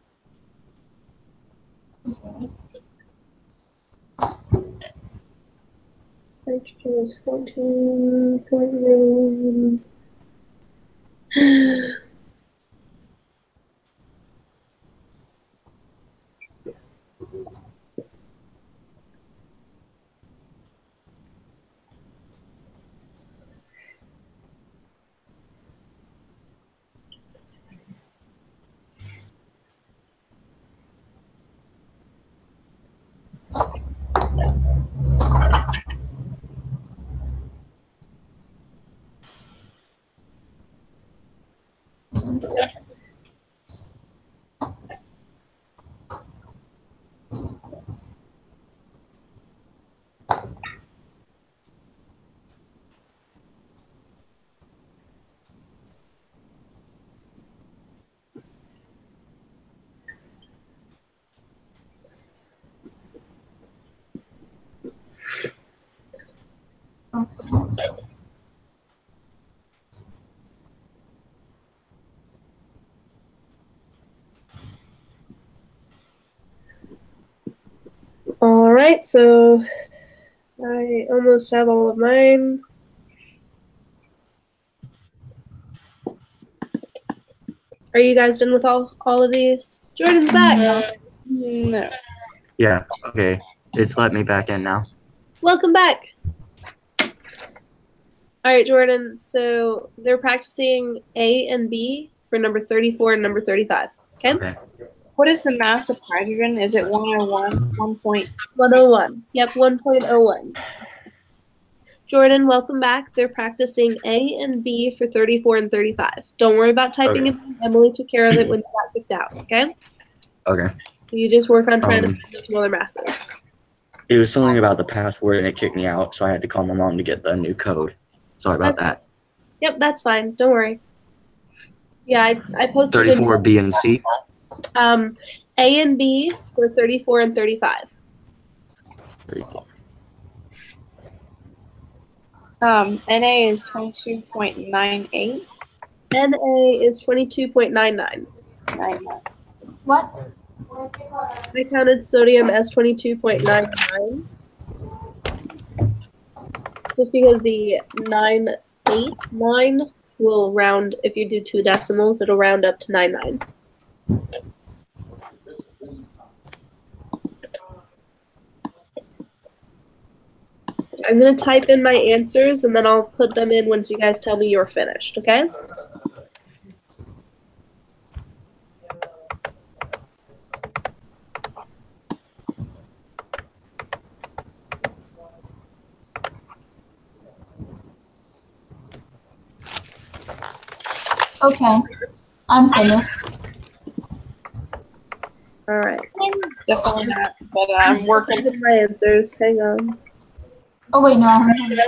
Nitrogen is 14.0. Okay. All right, so I almost have all of mine. Are you guys done with all of these? Jordan's back. No. Yeah. Okay. It's let me back in now. Welcome back. All right, Jordan. So they're practicing A and B for number 34 and number 35. Okay? Okay. What is the mass of hydrogen? Is it 101? 1 point? 101. Yep, 1.01. Jordan, welcome back. They're practicing A and B for 34 and 35. Don't worry about typing it. Emily took care of it when you got kicked out, okay? Okay. You just work on trying to find the smaller masses. It was something about the password and it kicked me out, so I had to call my mom to get the new code. Sorry about that. Yep, that's fine. Don't worry. Yeah, I posted 34 B and C. A and B for 34 and 35. 34. Na is 22.98. Na is 22.99. What? I counted sodium as 22.99. Just because the 989 will round, if you do 2 decimals, it'll round up to 99. I'm going to type in my answers and then I'll put them in once you guys tell me you're finished, okay? Okay. I'm finished. All right. Definitely not, but I'm working. Type in my answers. Hang on. Oh, wait, no, I haven't.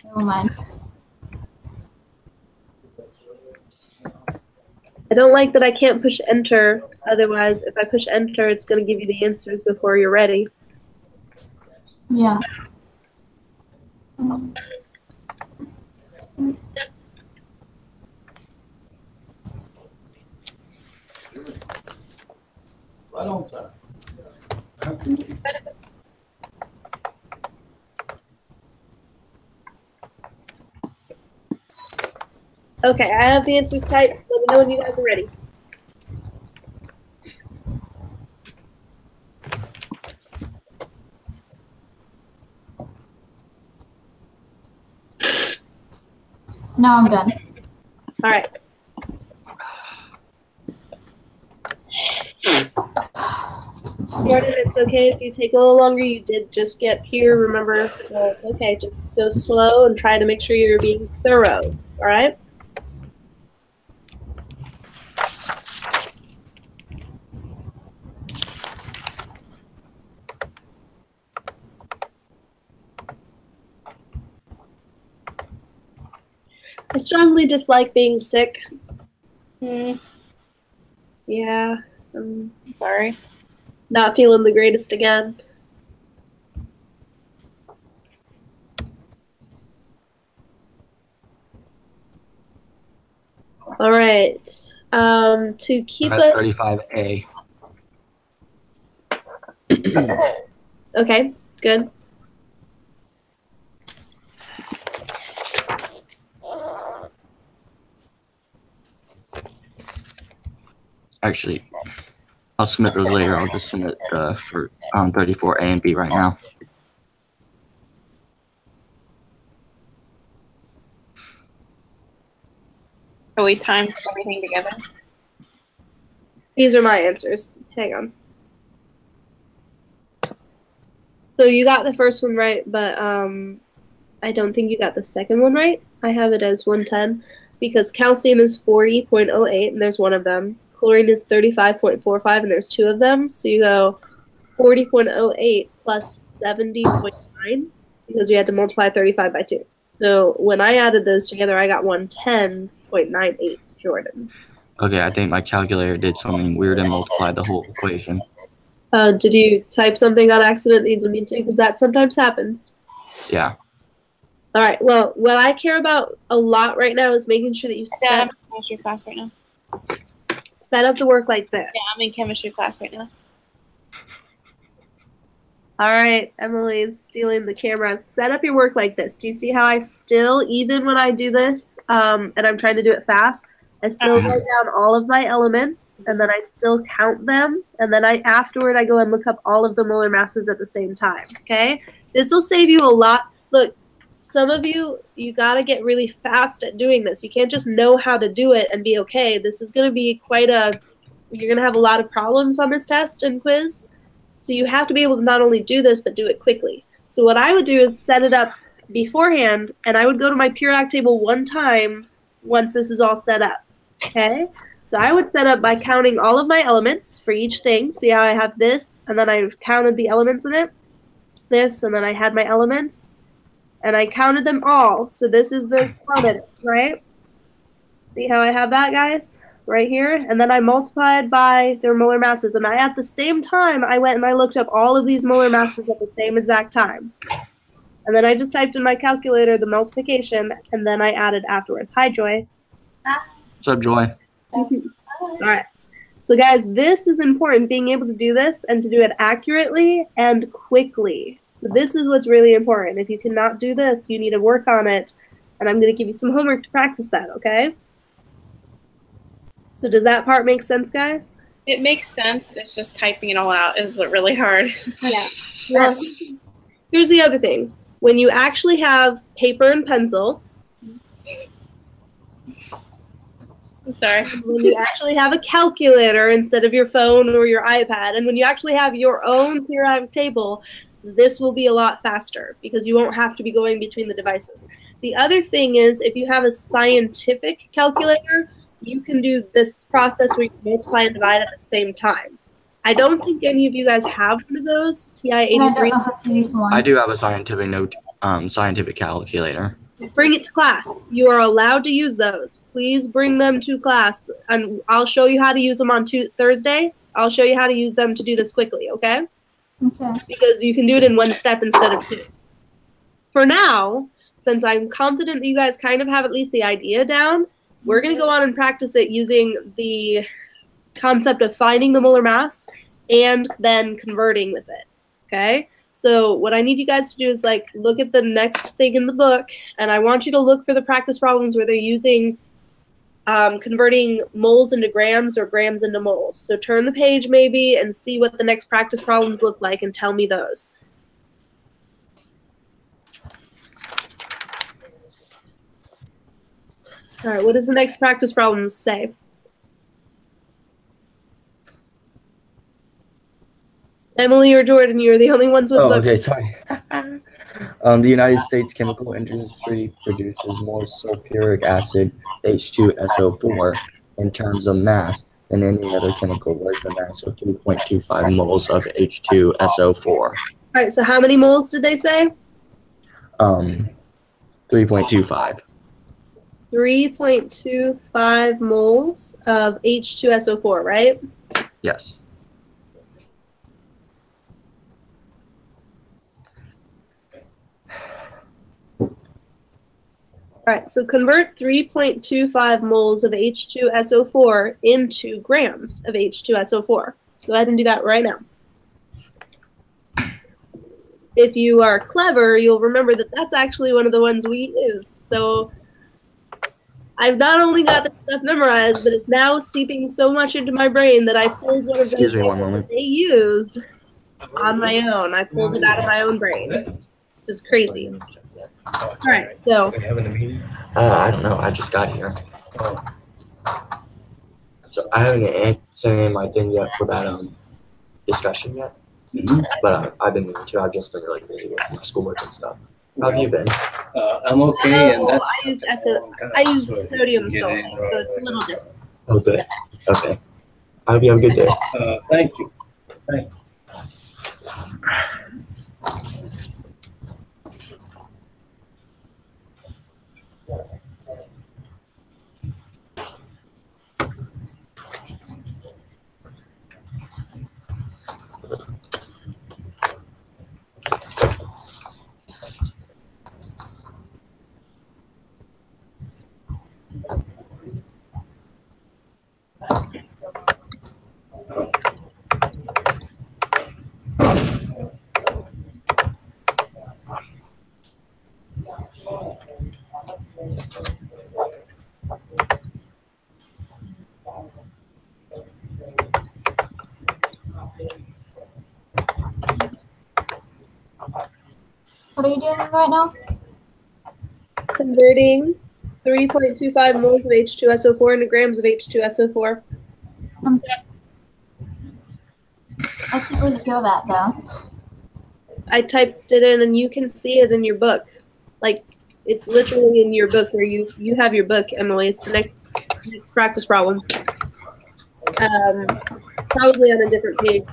Never mind. I don't like that I can't push enter. Otherwise, if I push enter, it's going to give you the answers before you're ready. Yeah. Right on time. Okay, I have the answers typed. Let me know when you guys are ready. Now I'm done. All right. Jordan, it's okay if you take a little longer. You did just get here. Remember, it's okay. Just go slow and try to make sure you're being thorough. All right? I strongly dislike being sick. I'm Yeah, sorry. not feeling the greatest again. All right. To keep I'm at it 35A. okay, good. Actually, I'll submit those later. I'll just submit for 34A and B right now. So we timed everything together. These are my answers. Hang on. So you got the first one right, but I don't think you got the second one right. I have it as 110 because calcium is 40.08 and there's one of them. Chlorine is 35.45 and there's two of them. So you go 40.08 plus 70.9 because we had to multiply 35 by 2. So when I added those together, I got 110.98, Jordan. Okay, I think my calculator did something weird and multiplied the whole equation. Did you type something on accident that you didn't mean to? Because that sometimes happens. Yeah. All right. Well, what I care about a lot right now is making sure that you Yeah, I'm set, in chemistry class right now. set up the work like this. Yeah, I'm in chemistry class right now. All right. Emily's stealing the camera. Set up your work like this. Do you see how I still, even when I do this, and I'm trying to do it fast, I still write down all of my elements, and then I still count them, and then afterward I go and look up all of the molar masses at the same time, okay? This will save you a lot. Look, some of you got to get really fast at doing this. You can't just know how to do it and be okay. This is going to be you're going to have a lot of problems on this test and quiz, so you have to be able to not only do this, but do it quickly. So what I would do is set it up beforehand, and I would go to my periodic table one time once this is all set up. Okay, so I would set up by counting all of my elements for each thing. See how I have this, and then I counted the elements in it. This, and then I had my elements, and I counted them all. So this is the counted, right? See how I have that, guys? Right here. And then I multiplied by their molar masses. And at the same time, I went and I looked up all of these molar masses at the same exact time. And then I just typed in my calculator the multiplication, and then I added afterwards. Hi, Joy. What's up, Joy? All right. So guys, this is important, being able to do this and to do it accurately and quickly. So this is what's really important. If you cannot do this, you need to work on it. And I'm going to give you some homework to practice that, okay? So does that part make sense, guys? It makes sense. It's just typing it all out is really hard. Yeah. Well, here's the other thing. When you actually have paper and pencil, I'm sorry. when you actually have a calculator instead of your phone or your iPad, and when you actually have your own periodic table, this will be a lot faster because you won't have to be going between the devices. The other thing is, if you have a scientific calculator, you can do this process where you multiply and divide at the same time. I don't think any of you guys have one of those, And I don't TI-83. know how to use one. I do have a scientific calculator. Bring it to class. You are allowed to use those. Please bring them to class, and I'll show you how to use them on Thursday. I'll show you how to use them to do this quickly, okay? Okay. Because you can do it in one step instead of two. For now, since I'm confident that you guys kind of have at least the idea down, we're going to go on and practice it using the concept of finding the molar mass and then converting with it, okay? So what I need you guys to do is look at the next thing in the book, and I want you to look for the practice problems where they're using converting moles into grams or grams into moles. So turn the page maybe and see what the next practice problems look like and tell me those. All right, what does the next practice problems say? Emily or Jordan, you're the only ones with Oh, books. okay, sorry. The United States chemical industry produces more sulfuric acid, H2SO4, in terms of mass than any other chemical. What is the mass of 3.25 moles of H2SO4? All right, so how many moles did they say? 3.25. 3.25 moles of H2SO4, right? Yes. All right, so convert 3.25 moles of H2SO4 into grams of H2SO4. Go ahead and do that right now. If you are clever, you'll remember that that's actually one of the ones we used. So I've not only got this stuff memorized, but it's now seeping so much into my brain that I pulled one of Excuse those me one that moment. they used on my own. I pulled it out of my own brain. It's crazy. All right, so I don't know. I just got here. So I haven't answered my thing yet for that discussion yet. But I've been meaning to. I've just been really busy with my schoolwork and stuff. How have you been? I'm okay, and that's. I use sodium sulfate, so it's a little different. Oh, good. Okay. I hope you have a good day. Thank you. Thank you. What are you doing right now? Converting 3.25 moles of H2SO4 into grams of H2SO4. I can't really hear that though. I typed it in, and you can see it in your book. Like, it's literally in your book where you have your book, Emily. It's the next practice problem. Probably on a different page.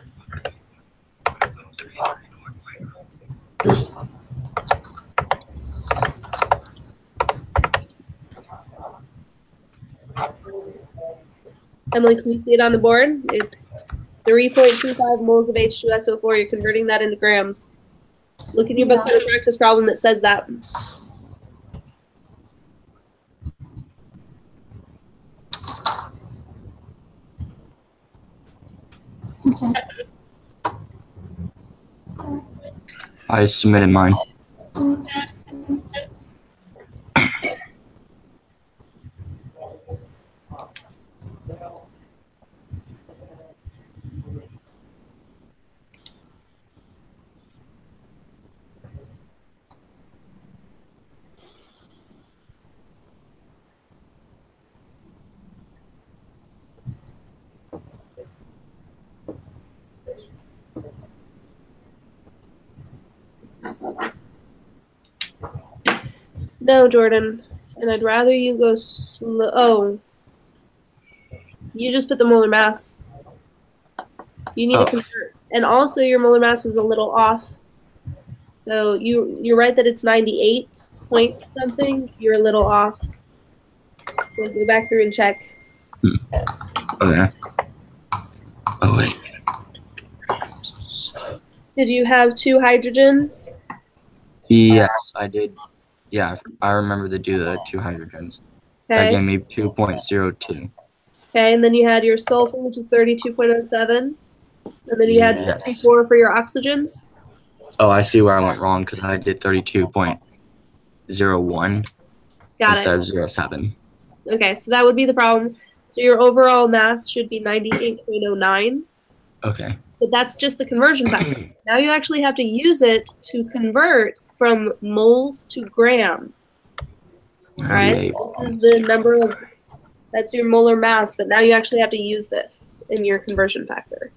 Emily, can you see it on the board? It's 3.25 moles of H2SO4. You're converting that into grams. Look in your book for the practice problem that says that. Okay. I submitted mine. No, Jordan. And I'd rather you go slow. Oh. You just put the molar mass. You need to convert. And also your molar mass is a little off. So you're right that it's 98 point something. You're a little off. So go back through and check. Okay. Oh, wait. Did you have 2 hydrogens? Yes, I did. Yeah, I remember to do the 2 hydrogens. That Okay. gave me 2.02. Okay, and then you had your sulfur, which is 32.07. And then you had 64 for your oxygens. Oh, I see where I went wrong because I did 32.01 Got instead it. of 0.7. Okay, so that would be the problem. So your overall mass should be 98.09. Okay. But that's just the conversion factor. Now you actually have to use it to convert from moles to grams. All right, so this is the number of, that's your molar mass, but now you actually have to use this in your conversion factor.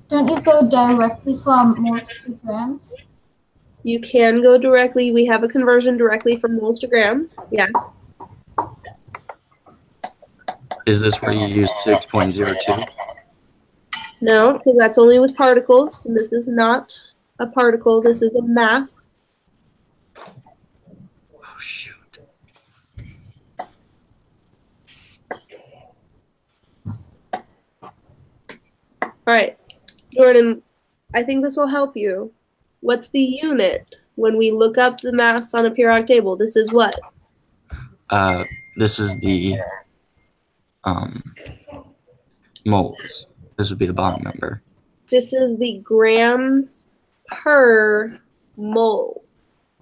Don't you go directly from moles to grams? You can go directly, we have a conversion directly from moles to grams, yes. Is this where you use 6.02? No, because that's only with particles, and this is not a particle, this is a mass. Oh, shoot. All right, Jordan, I think this will help you. What's the unit when we look up the mass on a periodic table? This is what? This is the moles. This would be the bottom number. This is the grams per mole.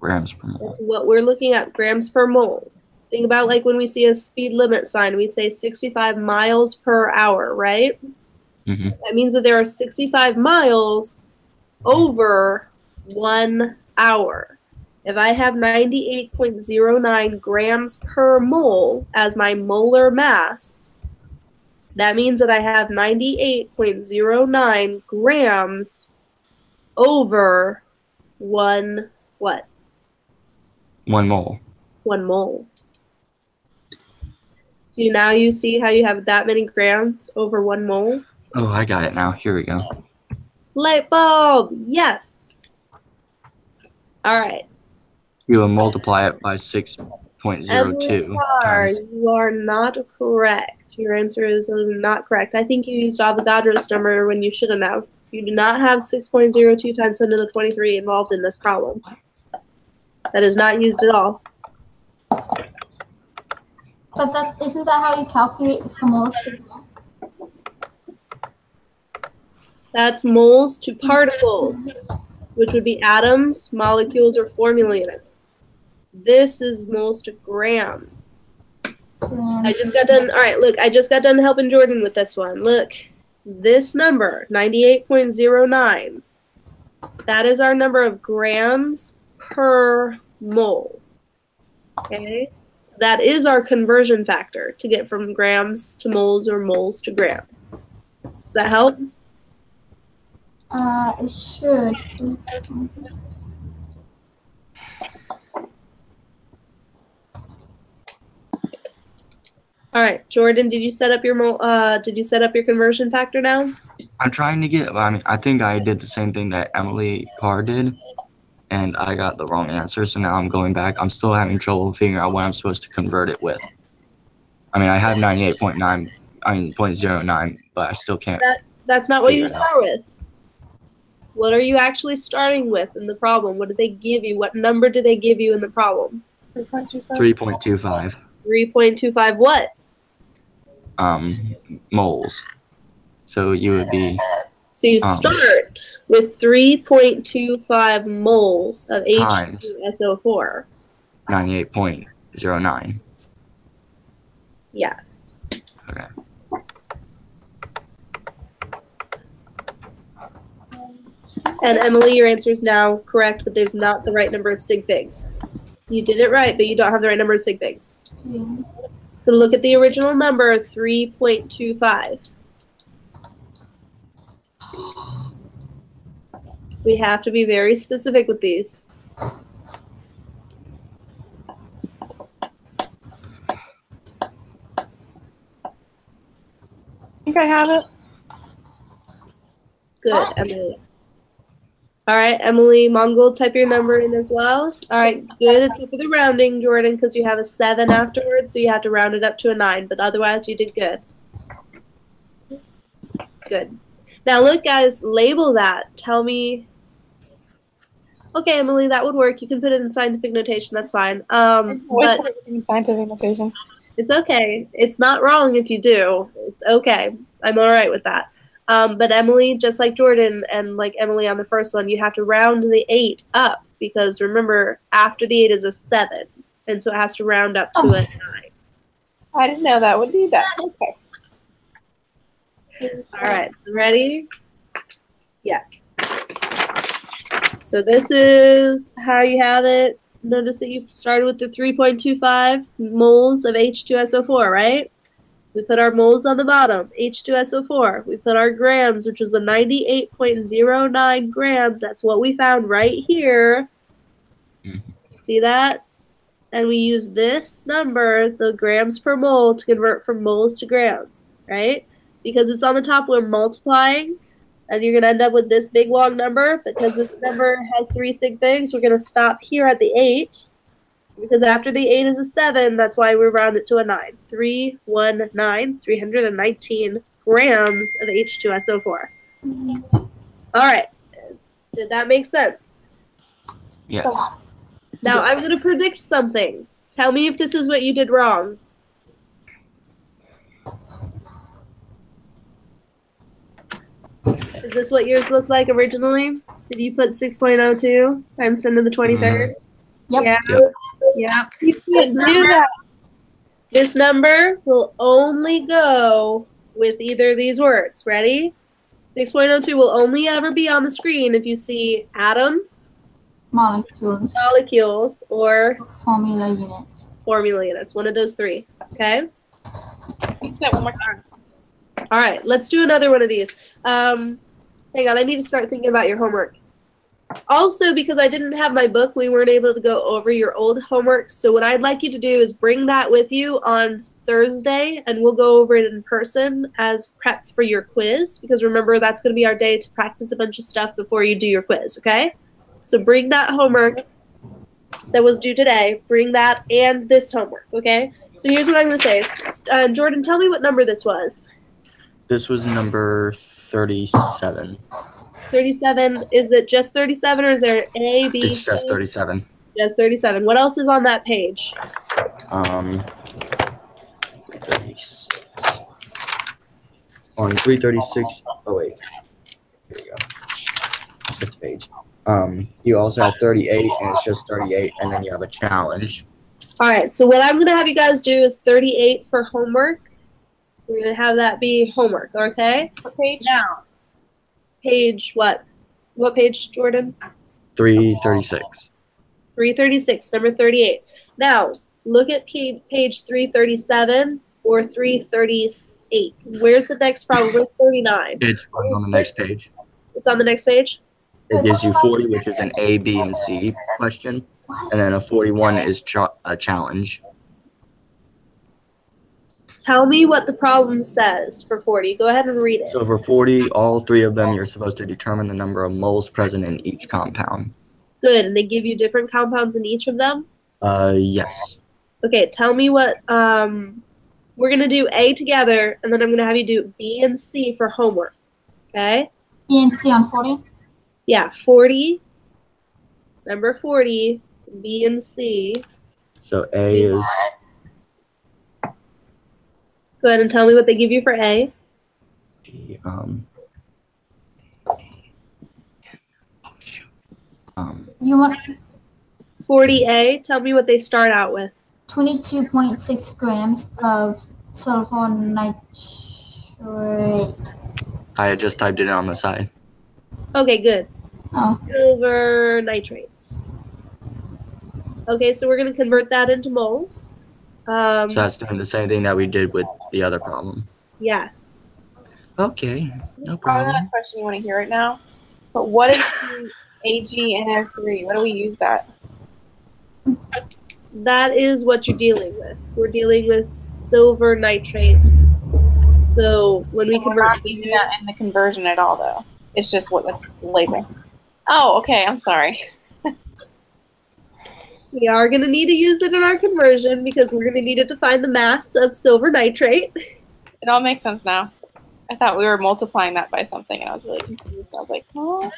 Grams per mole. That's what we're looking at, grams per mole. Think about like when we see a speed limit sign, we say 65 miles per hour, right? Mm-hmm. That means that there are 65 miles over 1 hour. If I have 98.09 grams per mole as my molar mass, that means that I have 98.09 grams over one what? 1 mole. 1 mole. So now you see how you have that many grams over 1 mole? Oh, I got it now. Here we go. Light bulb, yes. All right. You will multiply it by 6.02 times. You are not correct. Your answer is not correct. I think you used Avogadro's number when you shouldn't have. You do not have 6.02 times 10 to the 23 involved in this problem. That is not used at all. But isn't that how you calculate for moles to grams? That's moles to particles, which would be atoms, molecules, or formula units. This is moles to grams. I just got done. All right, look, I just got done helping Jordan with this one. Look, this number, 98.09, that is our number of grams per mole. Okay? So that is our conversion factor to get from grams to moles or moles to grams. Does that help? It should. All right, Jordan, did you set up your conversion factor now? I'm trying to get, I mean, I think I did the same thing that Emily Carr did, and I got the wrong answer, so now I'm going back. I'm still having trouble figuring out what I'm supposed to convert it with. I mean, I have 0.09, but I still can't. That's not what you start with. What are you actually starting with in the problem? What did they give you? What number did they give you in the problem? 3.25. 3.25 what? Moles. So you would be. So you start with 3.25 moles of H2SO4. 98.09. Yes. Okay. And Emily, your answer is now correct, but there's not the right number of sig figs. You did it right, but you don't have the right number of sig figs. Yeah. So look at the original number, 3.25. We have to be very specific with these. I think I have it. Good, Emily. All right, Emily Mongol, type your number in as well. All right, good. Except for the rounding, Jordan, because you have a 7 afterwards, so you have to round it up to a 9. But otherwise, you did good. Good. Now, look, guys, label that. Tell me. Okay, Emily, that would work. You can put it in scientific notation. That's fine. What's But in scientific notation? it's okay. It's not wrong if you do. It's okay. I'm all right with that. But Emily, just like Jordan and like Emily on the first one, you have to round the 8 up because remember, after the 8 is a 7. And so it has to round up to a 9. I didn't know that would do that. Okay. All right, so ready? Yes. So this is how you have it. Notice that you started with the 3.25 moles of H2SO4, right? We put our moles on the bottom, H2SO4. We put our grams, which was the 98.09 grams. That's what we found right here. See that? And we use this number, the grams per mole, to convert from moles to grams, right? Because it's on the top, we're multiplying, and you're going to end up with this big, long number. Because this number has 3 sig figs, we're going to stop here at the 8. Because after the 8 is a 7, that's why we round it to a 9. 319 grams of H2SO4. All right. Did that make sense? Yes. Now I'm going to predict something. Tell me if this is what you did wrong. Is this what yours looked like originally? Did you put 6.02 times 10 to the 23rd? Yep. Yeah. Yep. Yeah. You can't do that. This number will only go with either of these words. Ready? 6.02 will only ever be on the screen if you see atoms, Molecules, molecules, or formula units. formula units. One of those three. Okay? Repeat that one more time. All right, let's do another one of these. Hang on, I need to start thinking about your homework. Also, because I didn't have my book, we weren't able to go over your old homework. So what I'd like you to do is bring that with you on Thursday, and we'll go over it in person as prep for your quiz. Because remember, that's going to be our day to practice a bunch of stuff before you do your quiz, okay? So bring that homework that was due today. Bring that and this homework, okay? So here's what I'm going to say. Jordan, tell me what number this was. This was number 37. 37. Is it just 37 or is there A, B, It's just C? 37. Just 37. What else is on that page? 36. On 336. Oh wait. Here we go. Skip the page. You also have 38, and it's just 38, and then you have a challenge. All right. So what I'm going to have you guys do is 38 for homework. We're going to have that be homework, okay? What page? Now, page what? What page, Jordan? 336. 336, number 38. Now, look at page 337 or 338. Where's the next problem? Where's 39? It's on the next page. It's on the next page? It gives you 40, which is an A, B, and C question, and then a 41 is a challenge. Tell me what the problem says for 40. Go ahead and read it. So for 40, all three of them, you're supposed to determine the number of moles present in each compound. Good. And they give you different compounds in each of them? Yes. Okay, tell me what, we're going to do A together, and then I'm going to have you do B and C for homework. Okay? B and C on 40. Yeah, 40, number 40, B and C. So A is Go ahead and tell me what they give you for A. You want 40A, tell me what they start out with. 22.6 grams of sulfur nitrate. I just typed it on the side. Okay, good. Oh, Silver nitrates. Okay, so we're going to convert that into moles. So that's doing the same thing that we did with the other problem. Yes. Okay, no Probably not a problem. question you want to hear right now. But what is the AgNO3? What do we use that? That is what you're dealing with. We're dealing with silver nitrate. So when we We're convert not using that in the conversion at all, though. It's just what this label. Oh, okay. I'm sorry. we are going to need to use it in our conversion because we're going to need it to find the mass of silver nitrate. It all makes sense now. I thought we were multiplying that by something, and I was really confused. I was like, oh.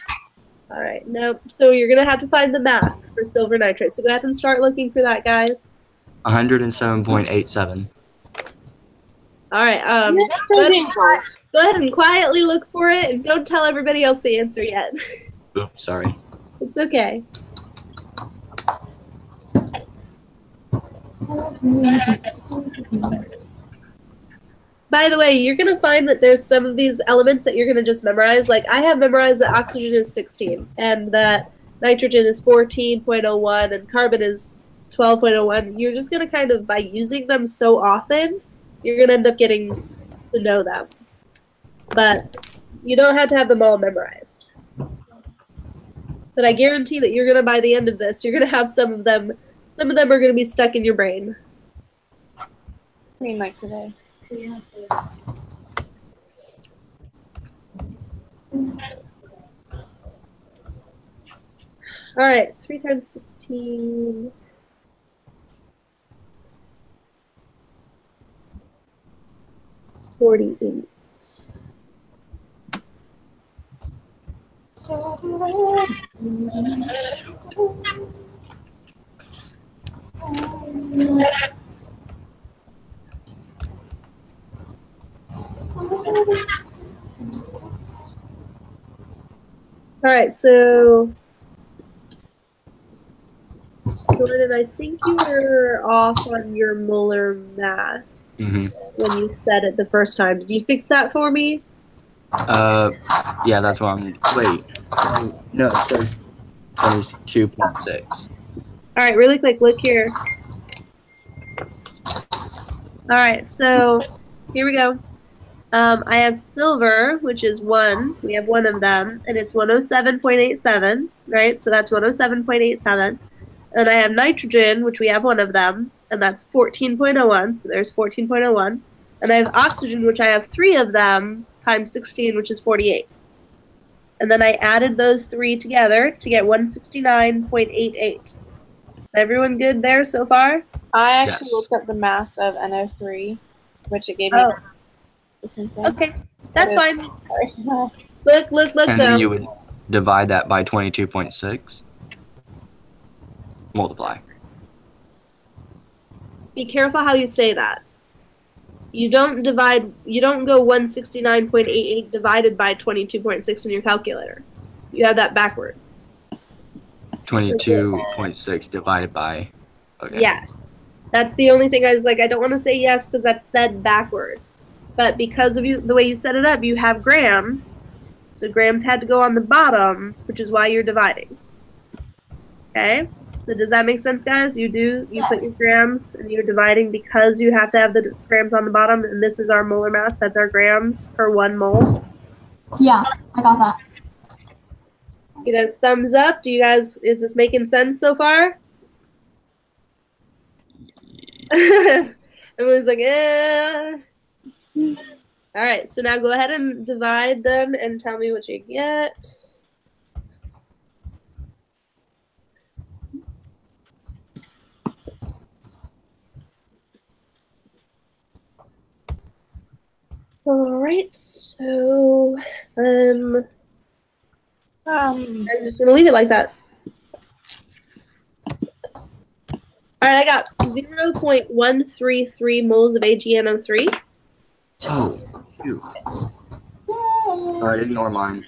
All right, nope. So you're going to have to find the mass for silver nitrate. So go ahead and start looking for that, guys. 107.87. All right. That's so dang close. Go ahead and quietly look for it, and don't tell everybody else the answer yet. Oops, sorry. It's okay. By the way, you're going to find that there's some of these elements that you're going to just memorize. Like I have memorized that oxygen is 16 and that nitrogen is 14.01 and carbon is 12.01. You're just going to kind of, by using them so often, you're going to end up getting to know them. But you don't have to have them all memorized. But I guarantee that you're going to, by the end of this, you're going to have some of them are going to be stuck in your brain. I mean, like today. All right, 3 times 16. 48. All right, so Jordan, I think you were off on your molar mass Mm-hmm. when you said it the first time. Did you fix that for me? Yeah, that's what I'm. Wait. No, it says 22.6. All right, really quick, look here. All right, so here we go. I have silver, which is 1. We have 1 of them, and it's 107.87, right? So that's 107.87. And I have nitrogen, which we have 1 of them, and that's 14.01, so there's 14.01. And I have oxygen, which I have 3 of them, times 16, which is 48. And then I added those 3 together to get 169.88. Is everyone good there so far? I actually Yes. looked up the mass of NO3, which it gave me Oh, the same thing. okay. That's fine. Sorry. Look, And though. then you would divide that by 22.6. Multiply. Be careful how you say that. You don't go 169.88 divided by 22.6 in your calculator. You have that backwards. 22.6 divided by. Okay. Yeah. That's the only thing I was like, I don't want to say yes because that's said backwards. But because of the way you set it up, you have grams. So grams had to go on the bottom, which is why you're dividing. Okay? So does that make sense, guys? You Yes. put your grams and you're dividing because you have to have the grams on the bottom, and this is our molar mass. That's our grams per 1 mole. Yeah, I got that. Get a thumbs up. Is this making sense so far? Everyone's like, eh. All right, so now go ahead and divide them and tell me what you get. All right, so I'm just gonna leave it like that. All right, I got 0.133 moles of AgNO3. Oh, phew. Alright, ignore mine.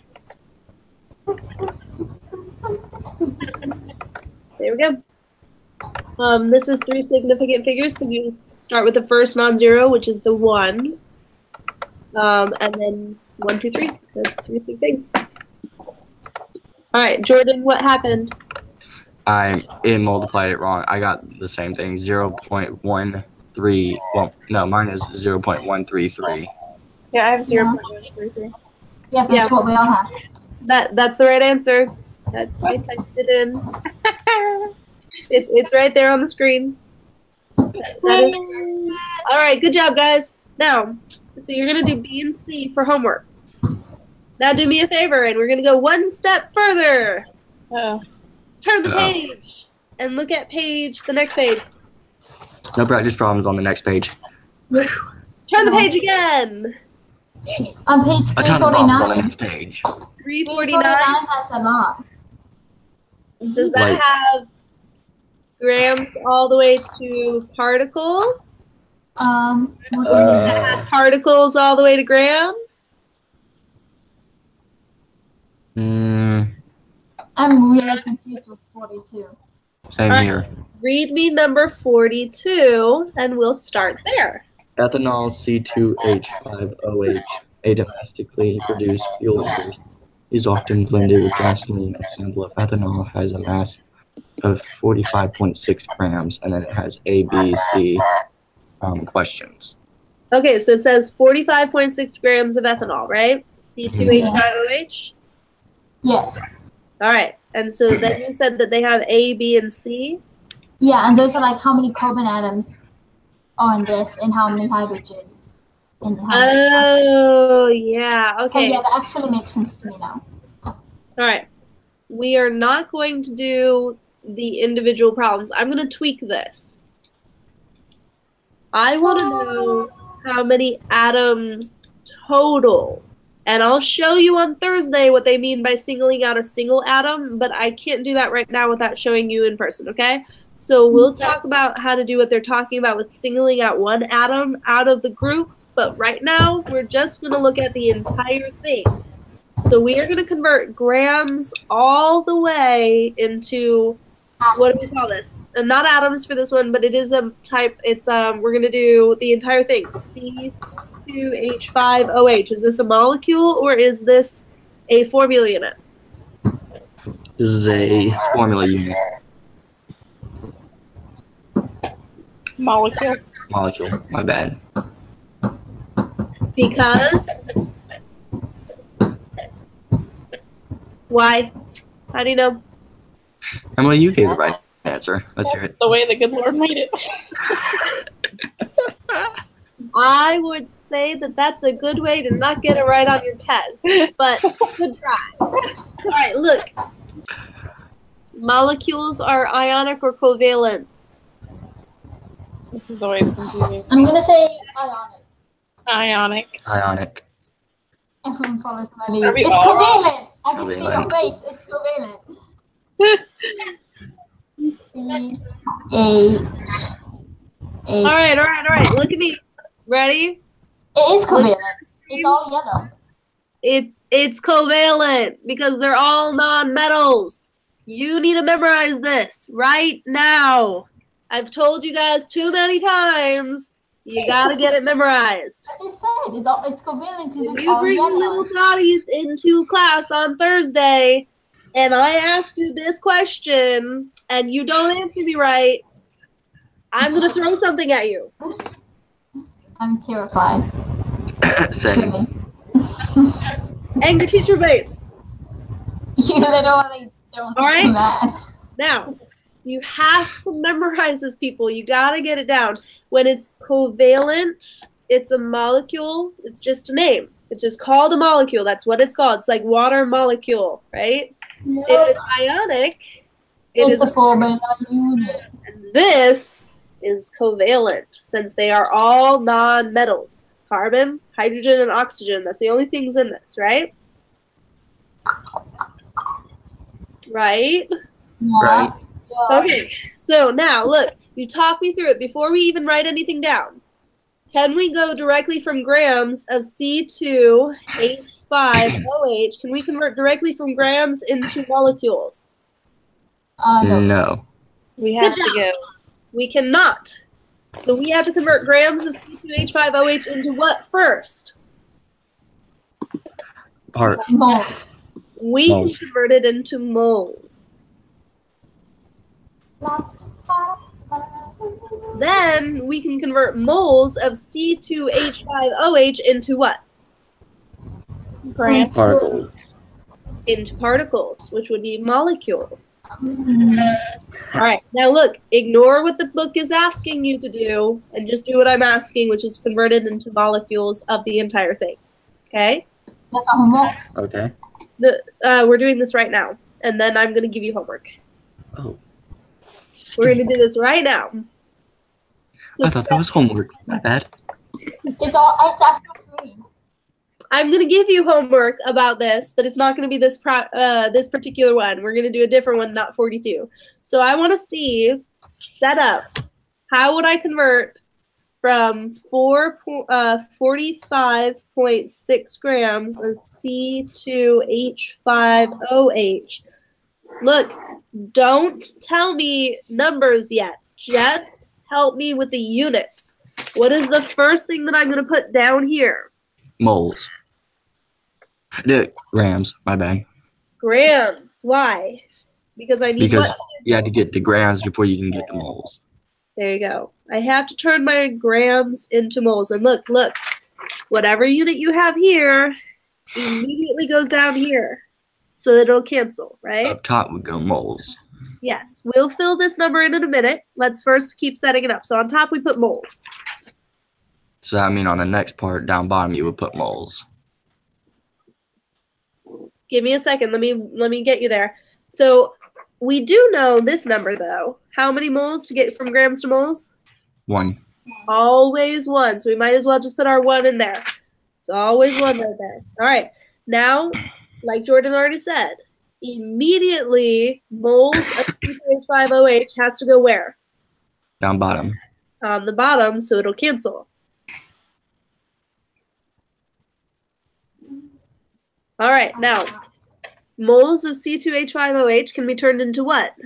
There we go. This is 3 significant figures because you start with the first non-zero, which is the 1. And then 1, 2, 3. That's 3 big things. All right, Jordan, what happened? It multiplied it wrong. I got the same thing, 0.13. Well, no, mine is 0.133. Yeah, I have 0.133. Yeah, that's Yeah. what we all have. That's the right answer. I typed it in. It's right there on the screen. That is. All right, good job, guys. Now, so you're gonna do B and C for homework. Now do me a favor, and we're gonna go one step further. Oh. Turn the Uh-oh. page and look at the next page. No practice problems on the next page. Turn the page again. On page A ton of problems on the 349, next page. 349. has a lot. Does that Like- have grams all the way to particles? What do you mean? Particles all the way to grams? I'm really confused with 42. Same Alright. here. Read me number 42, and we'll start there. Ethanol C2H5OH, a domestically produced fuel source, is often blended with gasoline. A sample of ethanol has a mass of 45.6 grams, and then it has A, B, C questions. Okay, so it says 45.6 grams of ethanol, right? C2H5OH? Yes. All right, and so then you said that they have A, B, and C? Yeah, and those are like how many carbon atoms on this and how many hydrogen. And how many Oh, yeah, So okay. yeah, that actually makes sense to me now. All right. We are not going to do the individual problems. I'm going to tweak this. I want to know how many atoms total And I'll show you on Thursday what they mean by singling out a single atom, but I can't do that right now without showing you in person, okay? So we'll talk about how to do what they're talking about with singling out one atom out of the group, but right now we're just going to look at the entire thing. So we are going to convert grams all the way into, what do we call this? Not atoms for this one, but it is a type, it's, we're going to do the entire thing, C2H5OH. Is this a molecule or is this a formula unit? This is a formula unit. Molecule. Molecule. My bad. Because? Why? How do you know? Emily, you gave the right answer. Let's hear it. The way the good Lord made it. I would say that that's a good way to not get it right on your test, but good try. All right, look. Molecules are ionic or covalent. This is always confusing. I'm gonna say ionic. Ionic. Ionic. Everyone follows my lead. Are we It's all covalent. I can see your Covalent. face. It's covalent. All right. Look at me. Ready? It is covalent. It's all yellow. It's covalent because they're all non-metals. You need to memorize this right now. I've told you guys too many times. You gotta get it memorized. I just said it's covalent because If it's you all bring your yellow. little bodies into class on Thursday, and I ask you this question, and you don't answer me right, I'm gonna throw something at you. I'm terrified. Same. Really. Anger teacher base. You literally don't All right. do that. Now, you have to memorize this, people. You gotta get it down. When it's covalent, it's a molecule. It's just a name. It's just called a molecule. That's what it's called. It's like water molecule, right? No, If it's ionic, it it's is. a formula unit. And this is covalent, since they are all non-metals. Carbon, hydrogen, and oxygen. That's the only things in this, right? Right? Yeah. Right. Yeah. Okay, so now look, you talk me through it before we even write anything down. Can we go directly from grams of C2H5OH? Can we convert directly from grams into molecules? No. No. We have Good to go. We cannot. So we have to convert grams of C2H5OH into what first? Part. Moles. We Moles. can convert it into moles. Then we can convert moles of C2H5OH into what? Grant. Particle. Into particles, which would be molecules. All right, now look, ignore what the book is asking you to do and just do what I'm asking, which is convert it into molecules of the entire thing. Okay? That's a homework. Okay. We're doing this right now, and then I'm going to give you homework. Oh. We're going to do this right now. So I thought that was homework. My bad. It's after 3. I'm going to give you homework about this, but it's not going to be this particular one. We're going to do a different one, not 42. So I want to see, set up, how would I convert from 45.6 grams of C2H5OH? Look, don't tell me numbers yet. Just help me with the units. What is the first thing that I'm going to put down here? Moles. Grams. My bad. Grams. Why? Because I need Because what? you had to get to grams before you can get to moles. There you go. I have to turn my grams into moles. And look, whatever unit you have here immediately goes down here so that it'll cancel, right? Up top would go moles. Yes. We'll fill this number in a minute. Let's first keep setting it up. So on top we put moles. So I mean on the next part down bottom you would put moles. Give me a second. Let me get you there. So we do know this number though. How many moles to get from grams to moles? 1. Always 1. So we might as well just put our 1 in there. It's always 1 right there. All right. Now, like Jordan already said, immediately moles of C2H5OH has to go where? Down bottom. On the bottom, so it'll cancel. All right, now, moles of C2H5OH can be turned into what?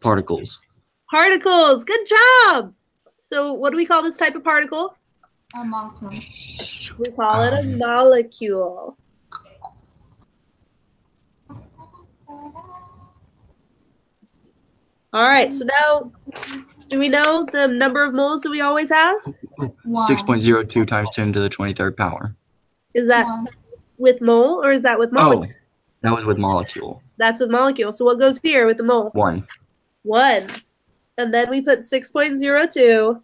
Particles. Particles. Good job. So what do we call this type of particle? A molecule. We call it a molecule. All right, so now, do we know the number of moles that we always have? 6.02 times 10 to the 23rd power. Is that with mole or is that with molecule? Oh, that was with molecule. That's with molecule. So what goes here with the mole? 1. 1. And then we put 6.02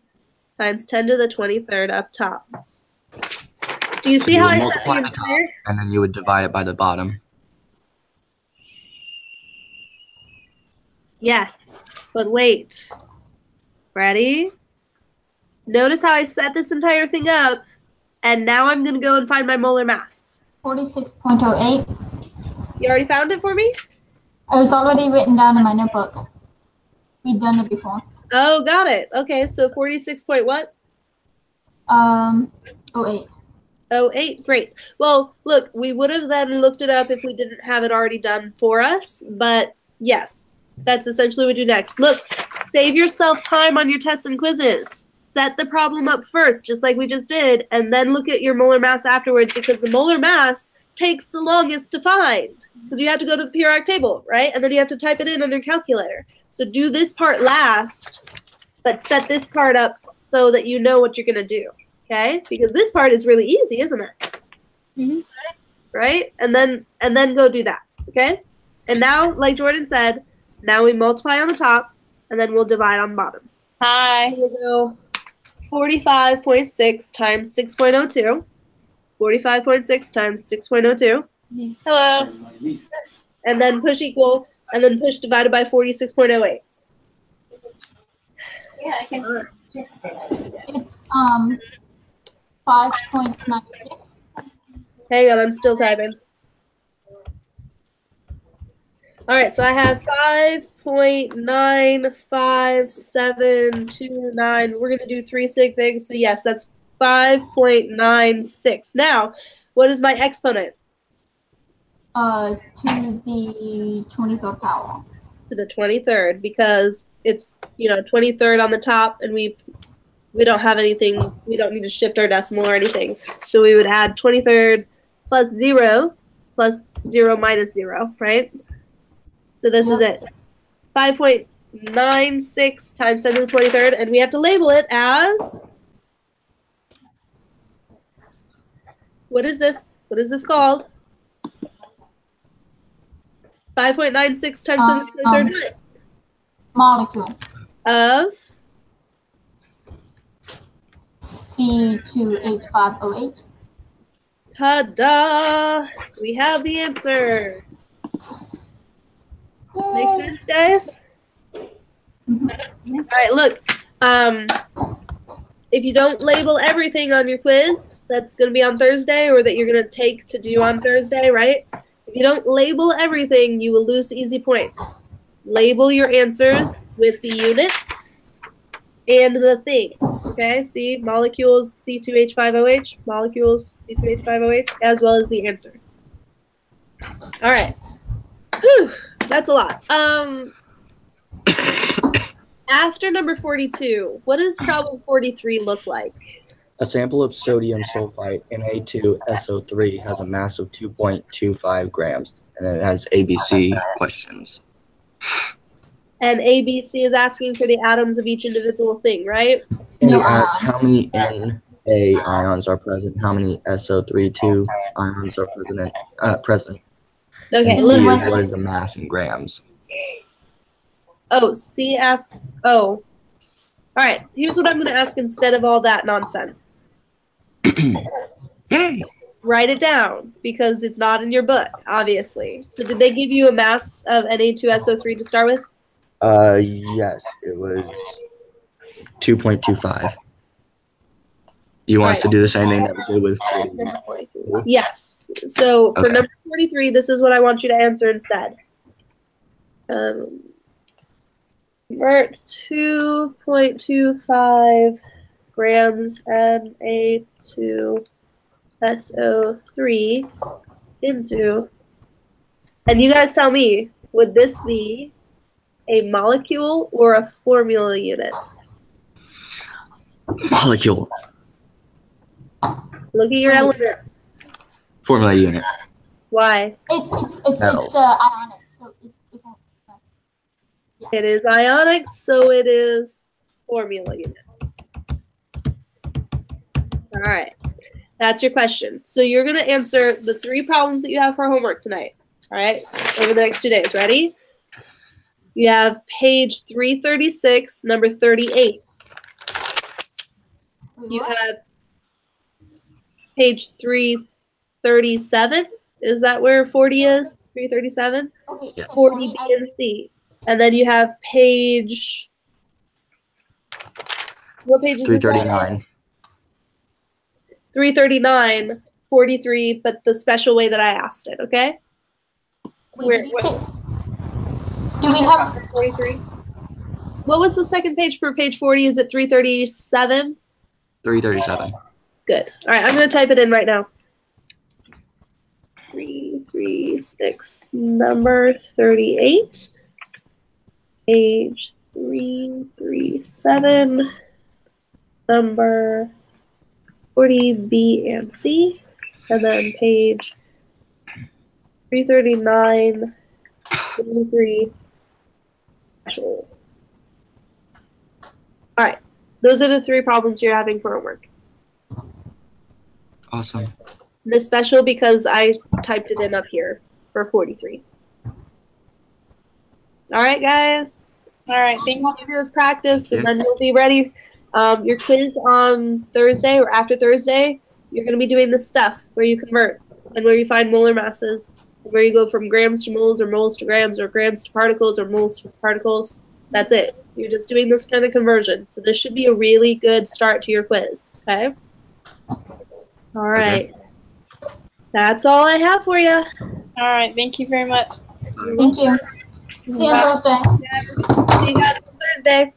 times 10 to the 23rd up top. Do you see how I set the entire? And then you would divide it by the bottom. Yes, but wait. Ready? Notice how I set this entire thing up, and now I'm going to go and find my molar mass. 46.08. You already found it for me? It was already written down in my notebook. We've done it before. Oh, got it. Okay, so 46 point what? 08. 08, great. Well, look, we would have then looked it up if we didn't have it already done for us, but yes, that's essentially what we do next. Look, save yourself time on your tests and quizzes. Set the problem up first, just like we just did, and then look at your molar mass afterwards, because the molar mass takes the longest to find, because you have to go to the periodic table, right? And then you have to type it in on your calculator. So do this part last, but set this part up so that you know what you're going to do. Okay, because this part is really easy, isn't it? Mm-hmm. Right? And then go do that. Okay? And now, like Jordan said, now we multiply on the top, and then we'll divide on the bottom. Hi. We'll go 45.6 times 6.02. 45.6 times 6.02. Hello. And then push equal, and then push divided by 46.08. Yeah, I can. It's 5.96. Hang on, I'm still typing. All right, so I have 5.95729. We're going to do 3 sig figs. So yes, that's 5.96. Now, what is my exponent? To the 23rd power. To the 23rd, because it's, 23rd on the top, and we don't have anything, we don't need to shift our decimal or anything. So we would add 23rd plus 0 minus 0, right? So this is it. 5.96 times 10 to the 23rd, and we have to label it as, what is this? What is this called? 5.96 times 10 to the 23rd Molecule. of C2H5OH. Ta-da! We have the answer. Make sense, guys? All right, look. If you don't label everything on your quiz that's going to be on Thursday, or that you're going to take to do on Thursday, right? If you don't label everything, you will lose easy points. Label your answers with the unit and the thing. Okay, see, molecules C2H5OH, molecules C2H5OH, as well as the answer. All right. Whew, that's a lot. After number 42, what does problem 43 look like? A sample of sodium sulfite Na2SO3 has a mass of 2.25 grams, and it has ABC questions. And ABC is asking for the atoms of each individual thing, right? And it asks how many Na ions are present, how many SO32 ions are present. Okay, And C is what is the mass in grams. Oh, C asks, oh. All right, here's what I'm going to ask instead of all that nonsense. Yay! Write it down, because it's not in your book, obviously. So did they give you a mass of Na2SO3 to start with? Yes, it was 2.25. You want us to Right. do the same thing that we did with This is number 43. Yes. So for Okay. number 43, this is what I want you to answer instead. Convert 2.25 grams Na2SO3 into, and you guys tell me, would this be a molecule or a formula unit? molecule Look at your elements. formula unit. It's Why? Metals. ionic, so it's different. It is ionic, so it is formula unit. All right. That's your question. So you're going to answer the 3 problems that you have for homework tonight. All right. Over the next 2 days. Ready? You have page 336, number 38. You have page 337. Is that where 40 is? 337? Okay, Yes. 40 B and C. And then you have page. What page is this? 339. 339, 43, but the special way that I asked it, okay? Wait, do we have 43? What was the second page for page 40? Is it 337? 337. Good. All right, I'm going to type it in right now. 336, number 38, page 337, number 40 B and C, and then page 339, 23, special. All right, those are the 3 problems you're having for homework. Awesome. The special because I typed it in up here for 43. All right, guys. All right, All thank you you. have to do is practice, Thank and then you'll be ready. Your quiz on Thursday or after Thursday, you're going to be doing this stuff where you convert and where you find molar masses, where you go from grams to moles or moles to grams or grams to particles or moles to particles. That's it. You're just doing this kind of conversion. So this should be a really good start to your quiz. Okay? All right. That's all I have for you. All right, thank you very much. Thank you. See you on Thursday. See you guys on Thursday.